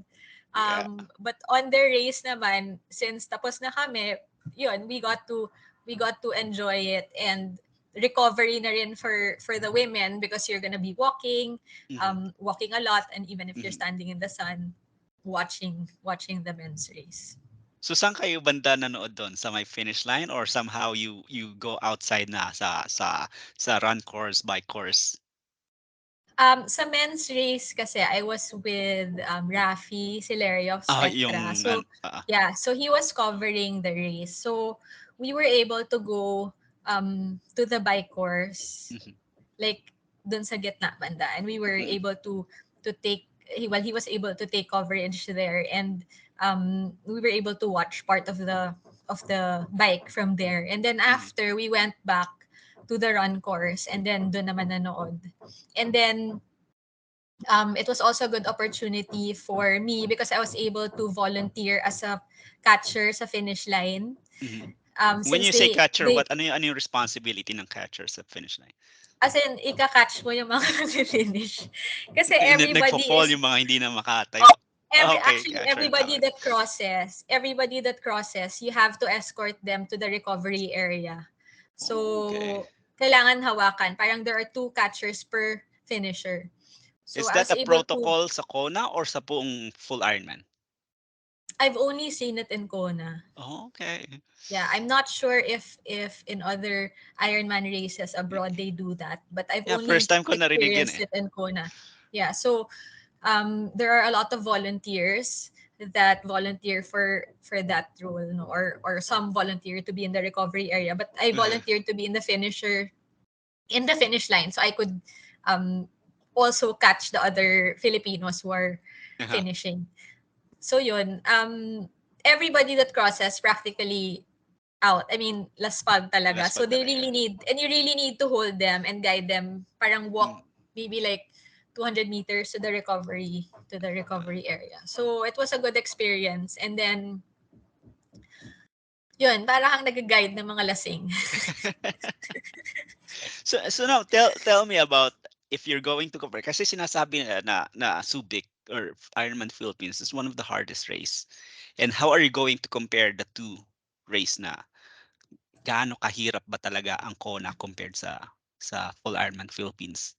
Yeah. But on their race naman, since tapos na kami, yun, we got to enjoy it, and recovery na rin for the women because you're gonna be Mhm, walking a lot, and even if you're mhm. standing in the sun, watching the men's race. So saan kayo banda nanood doon? Sa may finish line or somehow you go outside na sa run course, bike course? Sa men's race kasi I was with Rafi Silerio of Spectra. Yung So, yeah, so he was covering the race. So, we were able to go to the bike course, mhm, like dun sa gitna banda, and we were mm, able to take he was able to take coverage there, and we were able to watch part of the bike from there, and then mhm, after we went back to the run course, and then dun naman nanood, and then it was also a good opportunity for me because I was able to volunteer as a catcher sa finish line. mhm. When Since you say catcher, they ano yung responsibility ng catcher sa finish line? as in ika-catch mo yung mga finish. Kasi everybody Nagfo-fall is yung mga hindi na oh, makatayo. every Okay, actually catcher ang tawag. everybody that crosses, you have to escort them to the recovery area. Okay. So kailangan hawakan. Parang there are two catchers per finisher. So Is I that was a able to protocol sa Kona or sa buong full Ironman? I've only seen it in Kona. Okay. Yeah, I'm not sure if in other Ironman races abroad they do that, but I've Yeah, first only time ko narinig yun experienced eh. it in Kona. Yeah, so there are a lot of volunteers that volunteer for that role, no? Or some volunteer to be in the recovery area, but I Uh-huh. volunteered to be in the finish line, so I could um also catch the other Filipinos who are Uh-huh. finishing. So yun, everybody that crosses practically out. I mean, laspag talaga. Last So pag they talaga. really need, and you really need to hold them and guide them. Parang Mm. walk maybe like 200 meters to the recovery area. So it was a good experience. And then yun, para kang nag-guide ng mga lasing. So now tell me about if you're going to compare kasi sinasabi nila na Subic or Ironman Philippines is one of the hardest race. And how are you going to compare the two? race na gaano kahirap ba talaga ang Kona compared sa Full Ironman Philippines?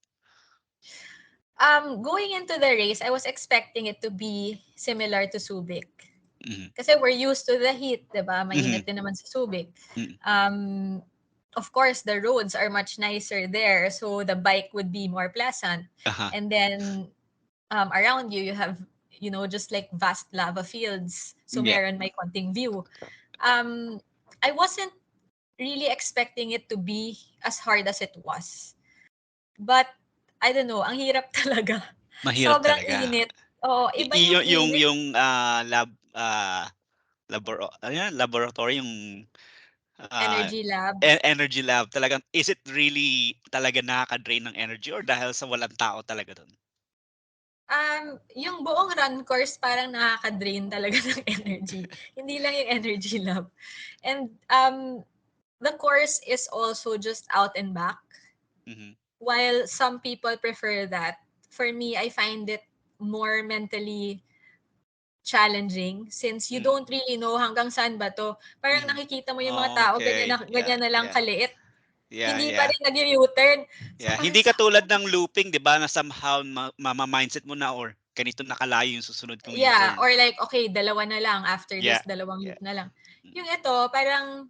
Going into the race, I was expecting it to be similar to Subic. Mhm. Kasi we're used to the heat, 'di ba? Mhm. Mainit din naman sa Subic. Mm. Um, of course, the roads are much nicer there, so the bike would be more pleasant. Aha. And then around you, you have, just like vast lava fields. So Yeah. meron may konting view. Um, I wasn't really expecting it to be as hard as it was. But, I don't know, ang hirap talaga. Mahirap Sobrang talaga. init. Oo, iba yung init. Ano yan, laboratory yung ah, Energy lab. energy lab talagang is it really talaga nakaka-drain ng energy or dahil sa walang tao talaga dun? Yung buong run course parang nakaka-drain talaga ng energy. Hindi lang yung energy lab. And the course is also just out and back. Mhm. While some people prefer that, for me, I find it more mentally challenging since you Mm. don't really know hanggang saan ba to. Parang Mhm. nakikita mo yung mga tao, Okay. Yeah, ganyan na lang yeah. kaliit. Yeah, Hindi pa yeah. rin nag-u-turn. So Yeah, parang hindi katulad ng looping 'di ba na somehow mindset mo na or ganito na kalayo yung susunod kong yeah, U-turn. or like, okay, dalawa na lang. After Yeah. this, dalawang Yeah. loop na lang. Mm. Yung ito, parang,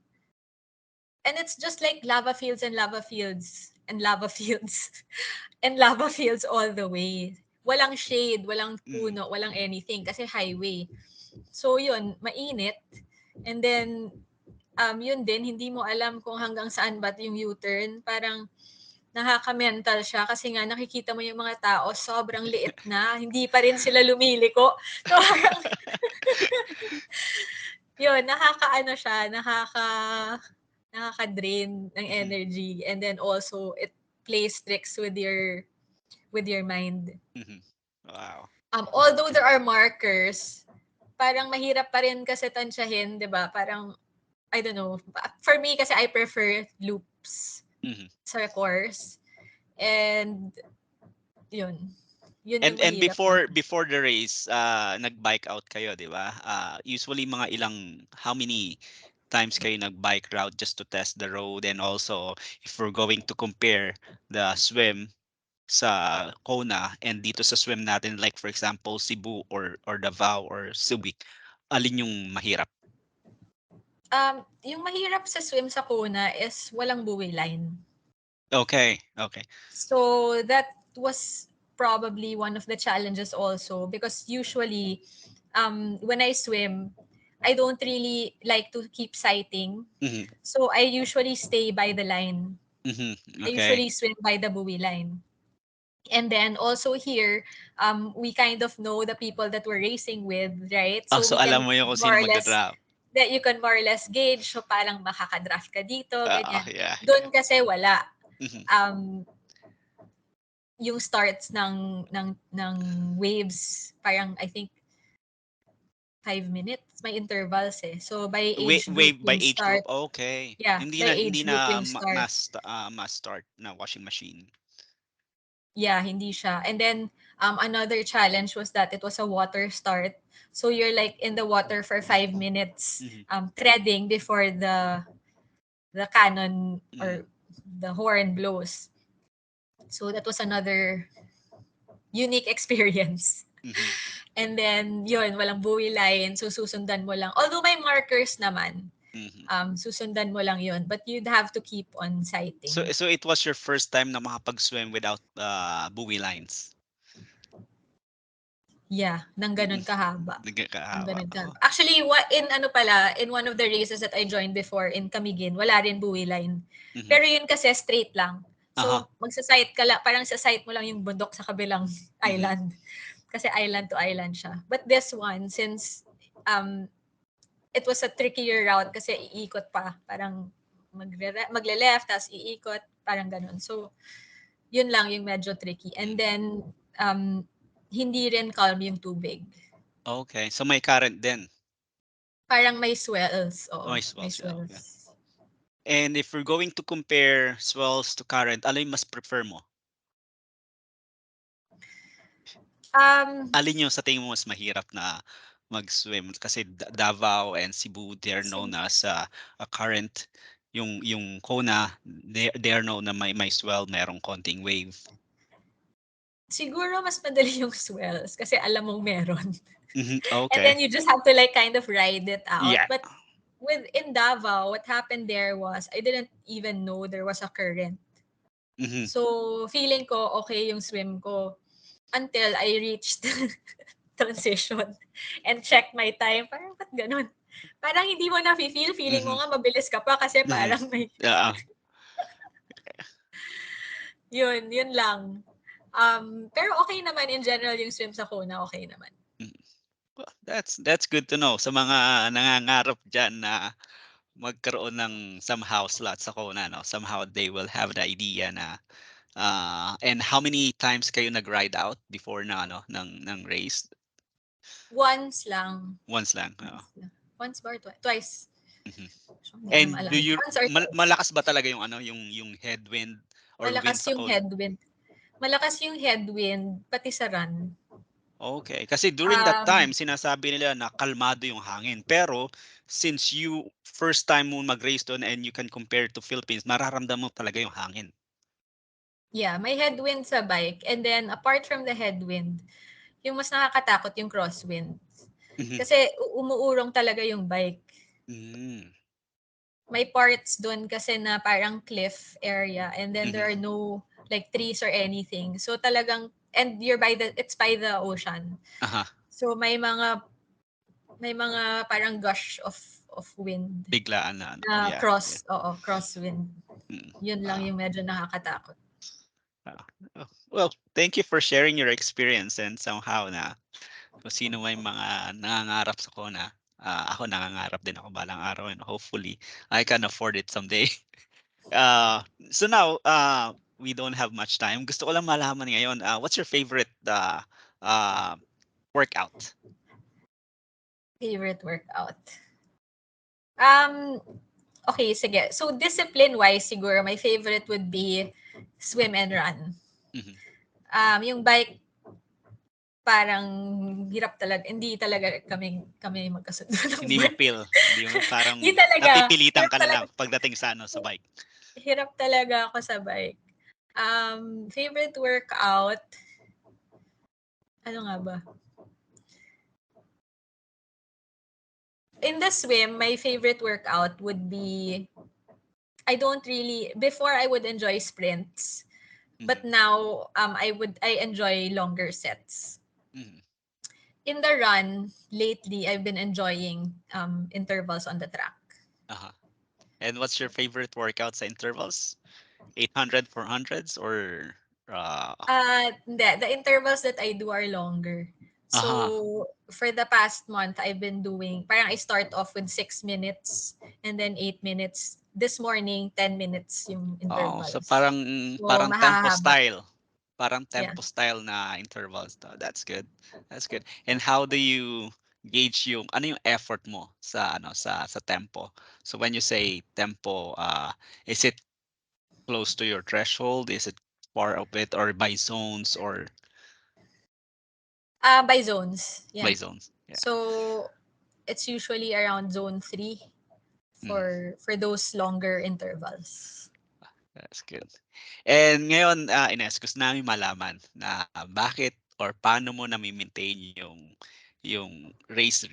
and it's just like lava fields and lava fields and lava fields and lava fields all the way. Walang shade, walang Mm. puno, walang anything kasi highway. So yun, mainit. And then, yun din, hindi mo alam kung hanggang saan ba yung U-turn. Parang nakaka-mental siya kasi nga nakikita mo yung mga tao, sobrang liit na, hindi pa rin sila lumiliko. So parang, yun, nakakaano siya, nakaka-drain ng Mhm. energy. And then also, it plays tricks with your mind. Mhm. Wow. Although there are markers, parang mahirap pa rin kasi tansyahin, 'di ba? Parang I don't know. For me kasi I prefer loops Mhm. sa course. And yun. Yun yung And mahirap dun. before the race, nag-bike out kayo, 'di ba? Usually mga how many times kayo nag-bike route just to test the road and also if we're going to compare the swim sa Kona and dito sa swim natin like for example Cebu or Davao or Subic, alin yung mahirap? Yung mahirap sa swim sa Kona is walang buoy line. Okay, okay. So that was probably one of the challenges also because usually when I swim, I don't really like to keep sighting. Mhm. So I usually stay by the line. Mhm. I Okay. usually swim by the buoy line. And then also here, we kind of know the people that we're racing with, right? Oh, So so we alam can mo yung kung sino more or less, magda-drop. that you can more or less gauge, so parang makakadraft ka dito, Oo, ganyan. yeah, yeah. Doon kasi wala. Mhm. Um, yung starts ng waves, parang I think 5 minutes, may intervals eh. So by age group Wave by yung age group. start. Okay. Yeah, by Hindi age group na yung start. mass start na washing machine. Yeah, hindi siya. And then another challenge was that it was a water start. So you're like in the water for 5 minutes, Mhm. treading before the cannon Mhm. or the horn blows. So that was another unique experience. Mhm. And then yun, walang buoy line, so susundan mo lang. Although may markers naman, Mhm. susundan mo lang yun, but you'd have to keep on So sighting. so it was your first time na makapag-swim without buoy lines. Yeah, nang Mm. ganun kahaba. Nang Nagkakahawa. ganun Oh. kahaba. Actually, in one of the races that I joined before in Camiguin, wala rin buoy line. Mhm. Pero yun kasi straight lang. Aha. So, magsa-sight ka lang, parang sa sight mo lang yung bundok sa kabilang Mhm. island. Kasi island to island siya. But this one, since um, it was a trickier route kasi iikot pa. Parang magle-left, tapos iikot, parang ganun. So, yun lang yung medyo tricky. And Mm. then, hindi rin calm yung tubig. Okay. So may current din. Parang may swells. Oo, May may swells, yeah. Okay. swells. And if we're going to compare swells to current, alin mas prefer mo? Um, Alin yung sa tingin mo mas mahirap na mag-swim kasi Davao and Cebu, they're known Sim- as a current. Yung Kona, they're known na may swell, merong konting wave. Siguro mas madali yung swells kasi alam mong meron. Mhm, And okay. then you just have to like kind of ride it out. Yeah. But in Davao, what happened there was I didn't even know there was a current. Mhm, So feeling ko okay yung swim ko until I reached transition and checked my time. Parang ba't ganun? Parang hindi mo na feel, feeling mo mhm, nga mabilis ka pa kasi mhm. parang may, Oo. yun lang. Pero okay naman in general yung swim sa Kona, okay naman. Mm. Well, that's good to know sa mga nangangarap diyan na magkaroon ng somehow slot sa Kona, no? Somehow they will have the idea na and how many times kayo nag-ride out before na ano ng race? Once lang. Once lang. Oo. Once lang. Once ba or twice? Mhm. So, hindi ko na And do maalala. you Once or twice. malakas ba talaga yung ano yung headwind or wind Malakas sa yung Kona? headwind. Malakas yung headwind, pati sa run. Okay, kasi during that Um, time sinasabi nila na kalmado yung hangin. Pero since you first time mo mag-race doon and you can compare to Philippines, mararamdaman mo talaga yung hangin. yeah, may headwind sa bike. And then, apart from the headwind, yung mas nakakatakot yung crosswind. Mhm. Kasi umuurong talaga yung bike. Mm. May parts doon kasi na parang cliff area and then there Mhm. are no like trees or anything. So talagang and it's by the ocean. Aha, So may mga parang gush of wind biglaan na ano. na Yeah, yeah. crosswind. Mm. Yun lang Wow. yung medyo nakakatakot. Wow. Oh, well, thank you for sharing your experience and somehow na kung sino may mga nangangarap sa Kona. Ako nangangarap din ako balang araw and hopefully I can afford it someday. So now, we don't have much time. Gusto ko lang malaman ngayon, what's your favorite uh, workout? Favorite workout. Um, okay, sige. So discipline-wise siguro, my favorite would be swim and run. Mhm. Yung bike, parang hirap talaga. Hindi talaga kami magkasundo ng Hindi mo bike. feel, hindi mo parang Hindi talaga. napipilitan Hirap ka na talaga. lang pagdating sa ano sa bike. Hirap talaga ako sa bike. Favorite workout, ano nga ba? In the swim, my favorite workout would be, I don't really, before I would enjoy sprints, but Mhm. now I enjoy longer sets. Mhm. In the run, lately, I've been enjoying intervals on the track. Uh-huh. And what's your favorite workout sa intervals? 800, 400s or Hindi. The intervals that I do are longer. aha. So, for the past month, I've been doing, parang I start off with 6 minutes and then 8 minutes. This morning, 10 minutes yung Oh, so intervals. parang So, parang tempo mahahaba. style. Parang Yeah. tempo style na intervals. That's good. That's good. And how do you gauge yung ano yung effort mo sa ano sa tempo? So when you say tempo, is it close to your threshold? Is it far of it or by zones or By zones. by Yeah. zones? Yeah. So, it's usually around zone 3 Mm, for those longer intervals. that's good. And ngayon, Ines, gusto namin malaman na bakit or paano mo nami-maintain yung race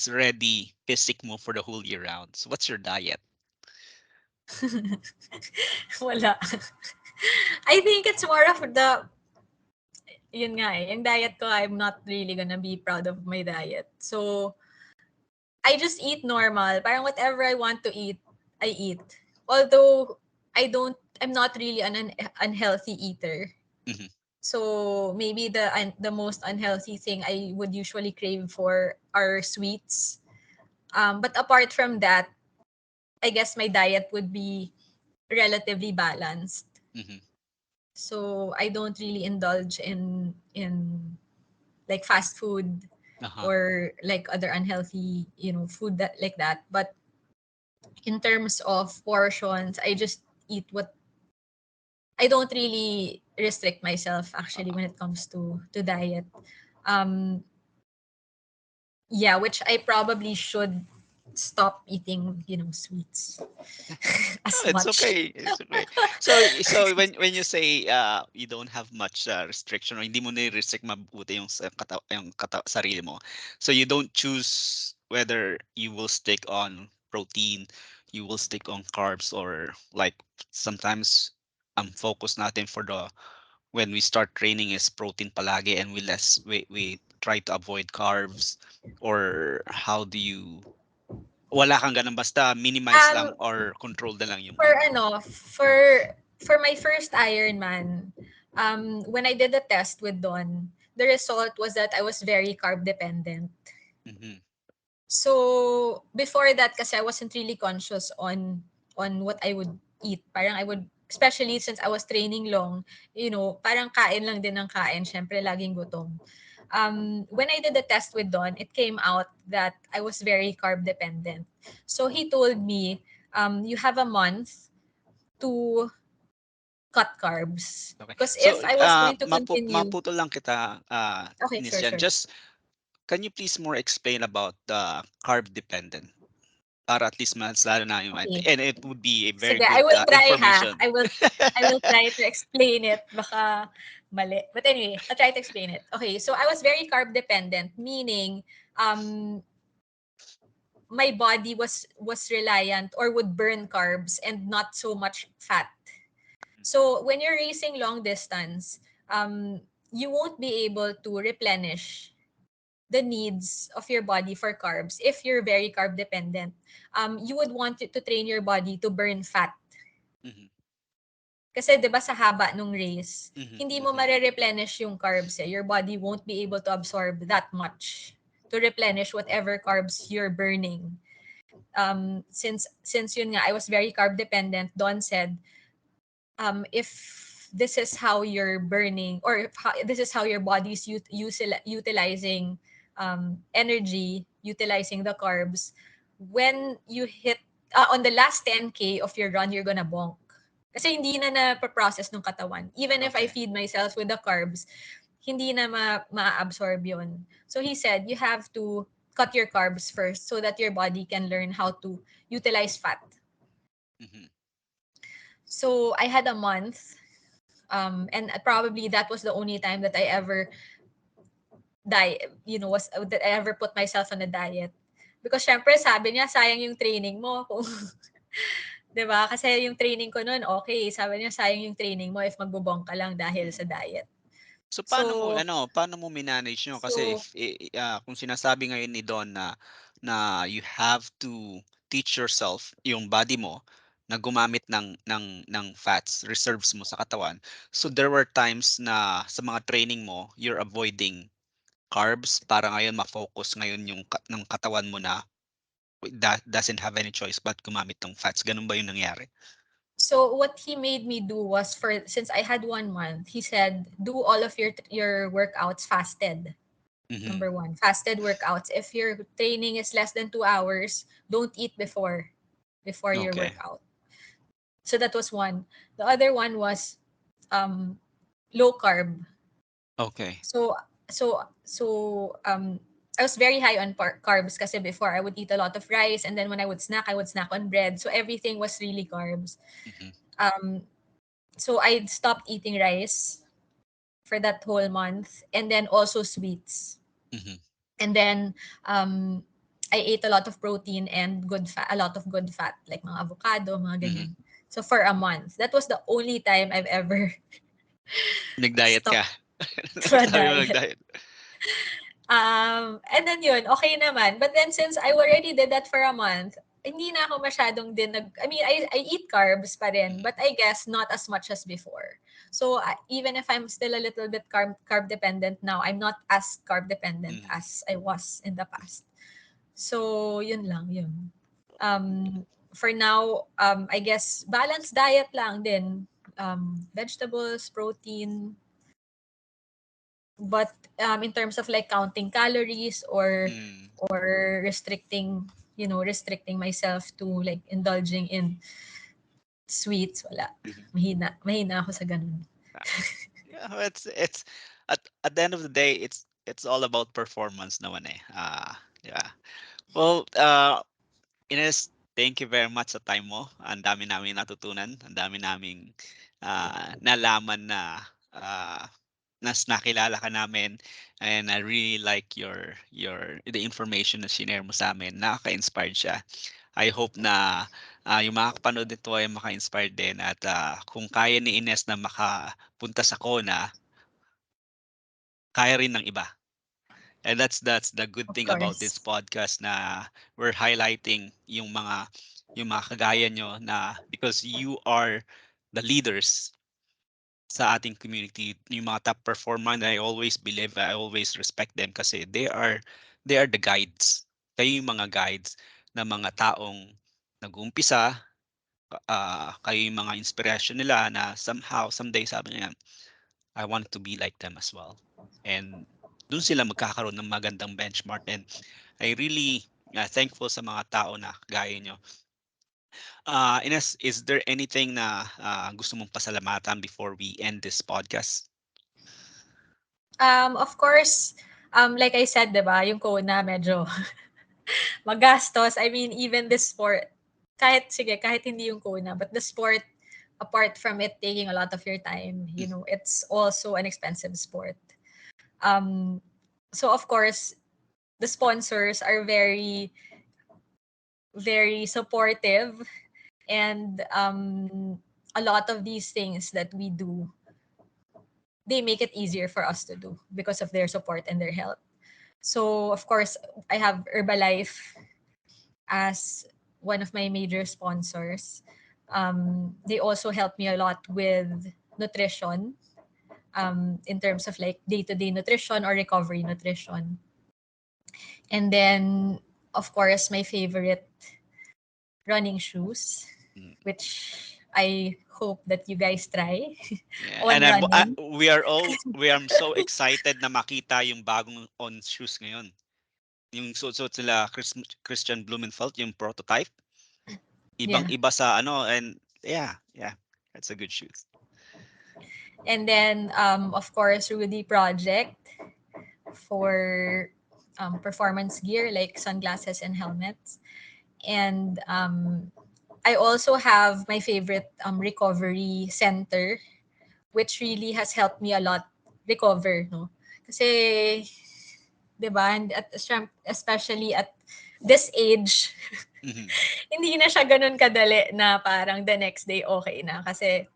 ready physique mo for the whole year round. So what's your diet? Wala. I think it's more of yun nga eh, yung diet ko, I'm not really gonna be proud of my diet. So, I just eat normal. Parang whatever I want to eat, I eat. Although, I'm not really an unhealthy eater. Mhm. So, maybe the most unhealthy thing I would usually crave for are sweets. But apart from that, I guess my diet would be relatively balanced. Mhm. So, I don't really indulge in like fast food Uh-huh. or like other unhealthy food that like that. But in terms of portions, I just eat what I don't really restrict myself actually Uh-huh. when it comes to diet. um Yeah, which I probably should stop eating, sweets as Oh, it's much. okay. It's okay. So when you say you don't have much restriction or hindi mo ni-restrict mabuti yung sarili mo. So you don't choose whether you will stick on protein, you will stick on carbs or like sometimes focus natin for the when we start training is protein palagi and we try to avoid carbs or how do you wala kang ganun basta minimize lang Um, or control na lang yung for for my first Ironman, when I did the test with Don, the result was that I was very carb dependent. Mhm. So before that, kasi I wasn't really conscious on what I would eat. Parang I would, especially since I was training long, parang kain lang din ng kain. Syempre, laging gutom. When I did the test with Don, it came out that I was very carb dependent. So he told me, you have a month to cut carbs. Okay. Because So, if I was going to continue, maputol lang kita, okay, Ines sure, Jan. sure. Just, can you please more explain about the carb dependent? Para at least mas lalo na yung Okay. and it would be a very Sige, I good will try ha. information. I will try to explain it. Baka mali. But anyway, I'll try to explain it. Okay, so I was very carb dependent, meaning um my body was reliant or would burn carbs and not so much fat. So when you're racing long distance, you won't be able to replenish the needs of your body for carbs if you're very carb dependent. You would want to train your body to burn fat. Mhm, Kasi 'di ba sa haba nung race, mhm, hindi mo mhm, mare-replenish yung carbs eh. Your body won't be able to absorb that much to replenish whatever carbs you're burning. Since yun nga, I was very carb dependent, Don said, if this is how you're burning or if this is how your body's utilizing energy, utilizing the carbs, when you hit on the last 10K of your run, you're gonna bonk. Kasi hindi na na-process ng katawan. Even if I okay. feed myself with the carbs, hindi na ma-absorb yun. So he said, you have to cut your carbs first so that your body can learn how to utilize fat. Mhm, So I had a month, and probably that was the only time that I ever diet, was that I ever put myself on a diet. Because syempre sabi niya, sayang yung training mo kung 'di ba? Kasi yung training ko noon, okay. Sabi niya, sayang yung training mo if magbubong ka lang dahil mhm. sa diet. So So, paano mo minanage niyo kasi so if kung sinasabi ngayon ni Don na you have to teach yourself yung body mo na gumamit ng fats reserves mo sa katawan. So there were times na sa mga training mo you're avoiding carbs para ngayon ma-focus ngayon yung ng katawan mo na that doesn't have any choice but gumamit ng fats. Ganun ba yung nangyari? so what he made me do was, for since I had 1 month, he said, do all of your workouts fasted. Mhm. Number one, fasted workouts. If your training is less than 2 hours, don't eat before your Okay. workout. So that was one. The other one was um, low carb. Okay. So I was very high on carbs kasi before I would eat a lot of rice, and then when I would snack on bread. So everything was really carbs. Mhm. Um, so I stopped eating rice for that whole month, and then also sweets. Mhm. And then I ate a lot of protein and good fat, a lot of good fat, like mga avocado, mga Mhm. ganyan. So for a month, that was the only time I've ever Nag-diet ka. stopped to a Sabi mo diet. nag-diet. And then yun, okay naman. But then since I already did that for a month, hindi na ako masyadong din I mean, I eat carbs pa rin, Mhm. but I guess not as much as before. So even if I'm still a little bit carb dependent now, I'm not as carb dependent Mhm. as I was in the past. So yun lang, yun. For now, I guess balanced diet lang din. Vegetables, protein, but in terms of like counting calories Mm. or restricting myself to like indulging in sweets, wala. Mhm. Mahina ako sa ganun. Ah, yeah, it's at the end of the day, it's all about performance naman eh. Yeah. Well, Ines, thank you very much sa time mo. Ang dami namin natutunan, ang dami naming nalaman na nakilala ka namin, and I really like your the information na share mo sa amin. Nakaka-inspired siya. I hope na yung mga kapanood nito ay maka-inspired din, at kung kaya ni Ines na makapunta sa Kona, kaya rin ng iba. And that's the good Of thing about this course. podcast, na we're highlighting yung mga kagaya nyo, na because you are the leaders sa ating community, yung mga top performer, and I always believe, I always respect them kasi they are the guides. Kayo yung mga guides na mga taong nag-uumpisa, kayo yung mga inspiration nila na somehow, someday, sabi niya, I want to be like them as well. And dun sila magkakaroon ng magandang benchmark. And I really thankful sa mga tao na gaya nyo. Ines, is there anything na gusto mong pasalamatan before we end this podcast? Of course, like I said, 'di ba, yung Kona medyo magastos. I mean, even the sport, kahit hindi yung Kona, but the sport, apart from it taking a lot of your time, it's also an expensive sport. Um, so of course, the sponsors are very, very supportive, and a lot of these things that we do, they make it easier for us to do because of their support and their help. So of course, I have Herbalife as one of my major sponsors. They also help me a lot with nutrition, in terms of like day-to-day nutrition or recovery nutrition. And then, of course, my favorite, running shoes, Mm, which I hope that you guys try yeah, on and running. we are so excited na makita yung bagong on shoes ngayon. Yung suot sila Christian Blumenfeld, yung prototype, Yeah. ibang-iba sa ano, and yeah, yeah, that's a good shoes. And then, of course, Rudy Project for performance gear like sunglasses and helmets. And I also have my favorite recovery center, which really has helped me a lot recover, no? Kasi, 'di ba, and especially at this age, Mhm. hindi na siya ganun kadali na parang the next day okay na, kasi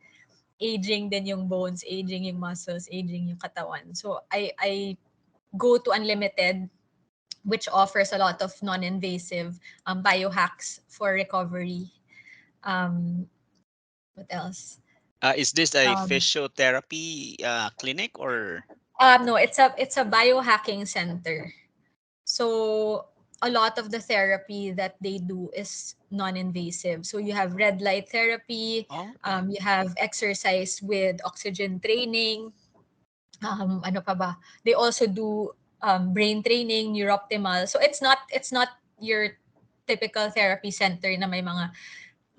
aging din yung bones, aging yung muscles, aging yung katawan. So I go to Unlimited, which offers a lot of non-invasive biohacks for recovery. Um, what else? Is this a Um, physiotherapy clinic or? no, it's a biohacking center. So a lot of the therapy that they do is non-invasive. So you have red light therapy, Oh, okay. you have exercise with oxygen training. Ano pa ba? They also do brain training, neurooptimal. So it's not your typical therapy center na may mga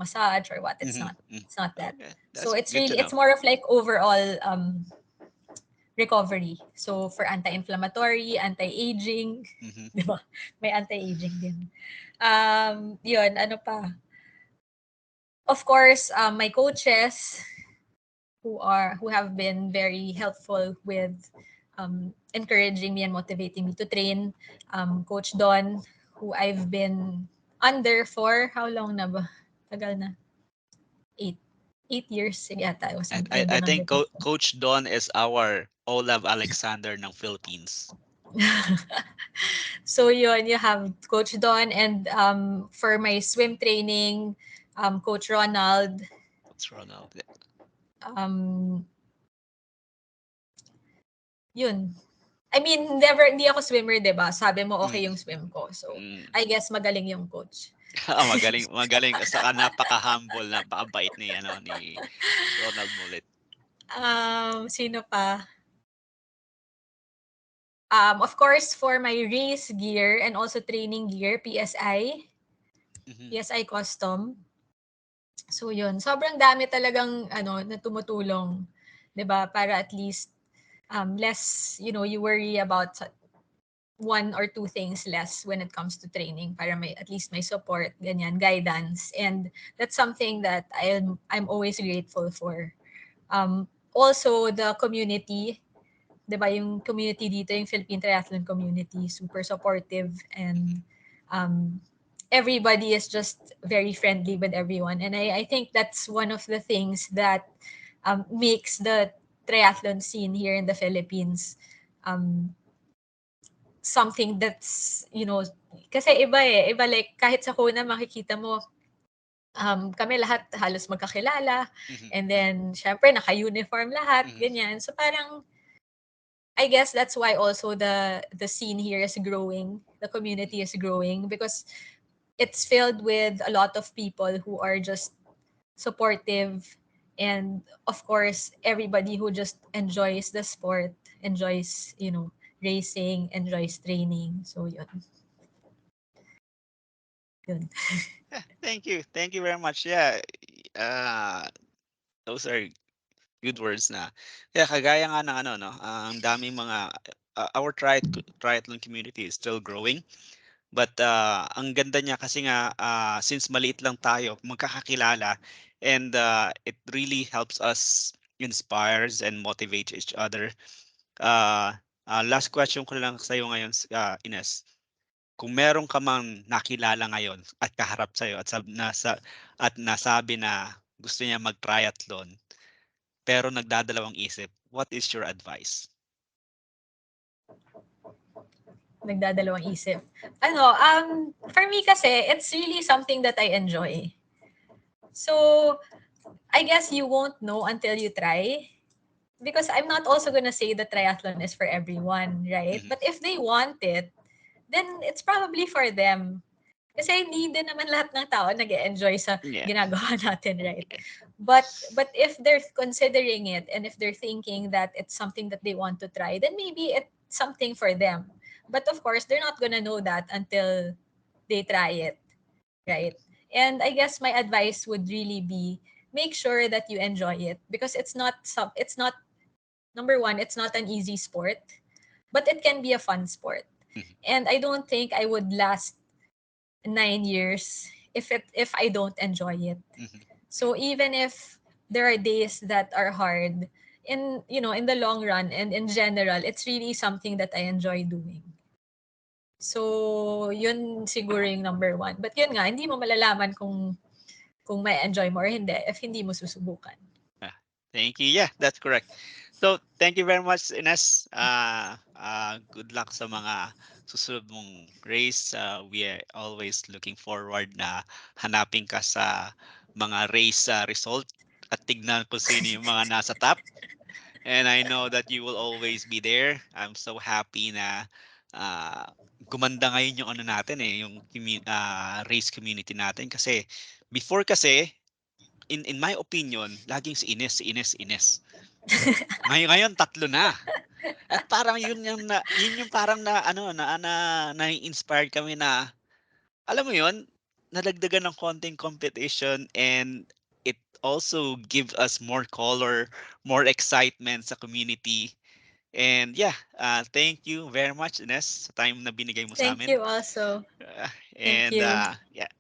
massage or what. It's Mhm, not. mm. It's not that. Okay, So that's it's good to really, know. it's more of like overall recovery. So for anti-inflammatory, anti-aging, Mhm. di ba? May anti-aging din. Yun, ano pa? Of course, my coaches who have been very helpful with encouraging me and motivating me to train. Coach Don, who I've been under for how long na ba? Tagal na. 8. 8 years yata I've I been under think Coach Coach Don is our Olav Alexander ng Philippines. Don. So yun, you have Coach Don, and for my swim training, Coach Ronald. Coach Ronald. Yeah. Um, Yun. I mean, never, hindi ako swimmer, 'di ba? Sabi mo okay Mm, yung swim ko. So, mm. I guess magaling yung coach. Magaling, magaling. Saka napaka-humble, napakabait ni Ronald Mullet. Sino pa? Of course, for my race gear and also training gear, Mhm. PSI Custom. So, yun. Sobrang dami talagang na tumutulong, 'di ba? Para at least less, you worry about one or two things less when it comes to training para may at least may support, ganyan, guidance. And that's something that I'm always grateful for. Also the community, 'di ba, yung community dito, yung Philippine Triathlon community, super supportive, and um everybody is just very friendly with everyone. And I think that's one of the things that makes the triathlon scene here in the Philippines um something that's, kasi iba eh, iba, like kahit sa Kona makikita mo kami lahat halos magkakilala, Mhm. and then syempre naka-uniform lahat, Mhm. ganyan. So parang I guess that's why also the scene here is growing, the community is growing, because it's filled with a lot of people who are just supportive, and of course everybody who just enjoys the sport, enjoys, racing, enjoys training. So yun. Thank you very much. Yeah, those are good words na. Yeah, kagaya nga ng ano, no, ang daming mga, our triathlon community is still growing. But ang ganda niya kasi nga, since maliit lang tayo, magkakakilala, and it really helps us inspires and motivates each other. Uh, Last question ko lang sa iyo ngayon, Ines. Kung meron ka mang nakilala ngayon at kaharap sa at at nasabi na gusto niya mag-triathlon pero nagdadalawang isip, what is your advice? Nagdadalawang isip. For me kasi, it's really something that I enjoy. So, I guess you won't know until you try. Because I'm not also gonna say that triathlon is for everyone, right? Mhm. But if they want it, then it's probably for them. Kasi hindi din naman lahat ng tao nag enjoy sa Yeah. ginagawa natin, right? But if they're considering it, and if they're thinking that it's something that they want to try, then maybe it's something for them. But of course, they're not gonna know that until they try it, right? And I guess my advice would really be, make sure that you enjoy it, because it's not, number one, it's not an easy sport, but it can be a fun sport. Mhm. And I don't think I would last 9 years if I don't enjoy it. Mhm. So even if there are days that are hard, in the long run and in general, it's really something that I enjoy doing. So yun siguro yung number one. But yun nga, hindi mo malalaman kung may enjoy mo or hindi if hindi mo susubukan. Ah, Thank you. Yeah, that's correct. So, thank you very much, Ines. Good luck sa mga susunod mong race. We are always looking forward na hanapin ka sa mga race result at tignan kung sino yung mga nasa top. And I know that you will always be there. I'm so happy na uh, gumanda ngayon yung ano natin yung race community natin kasi before kasi in my opinion, laging si Ines, si Ines, si Ines. Ngayon tatlo na. At parang yun yung parang na ano na-inspired kami na alam mo yun, nadagdagan ng konting competition, and it also gives us more color, more excitement sa community. And yeah, thank you very much, Ines, sa time na binigay mo sa Thank amin. you also. Uh, Thank and you. yeah,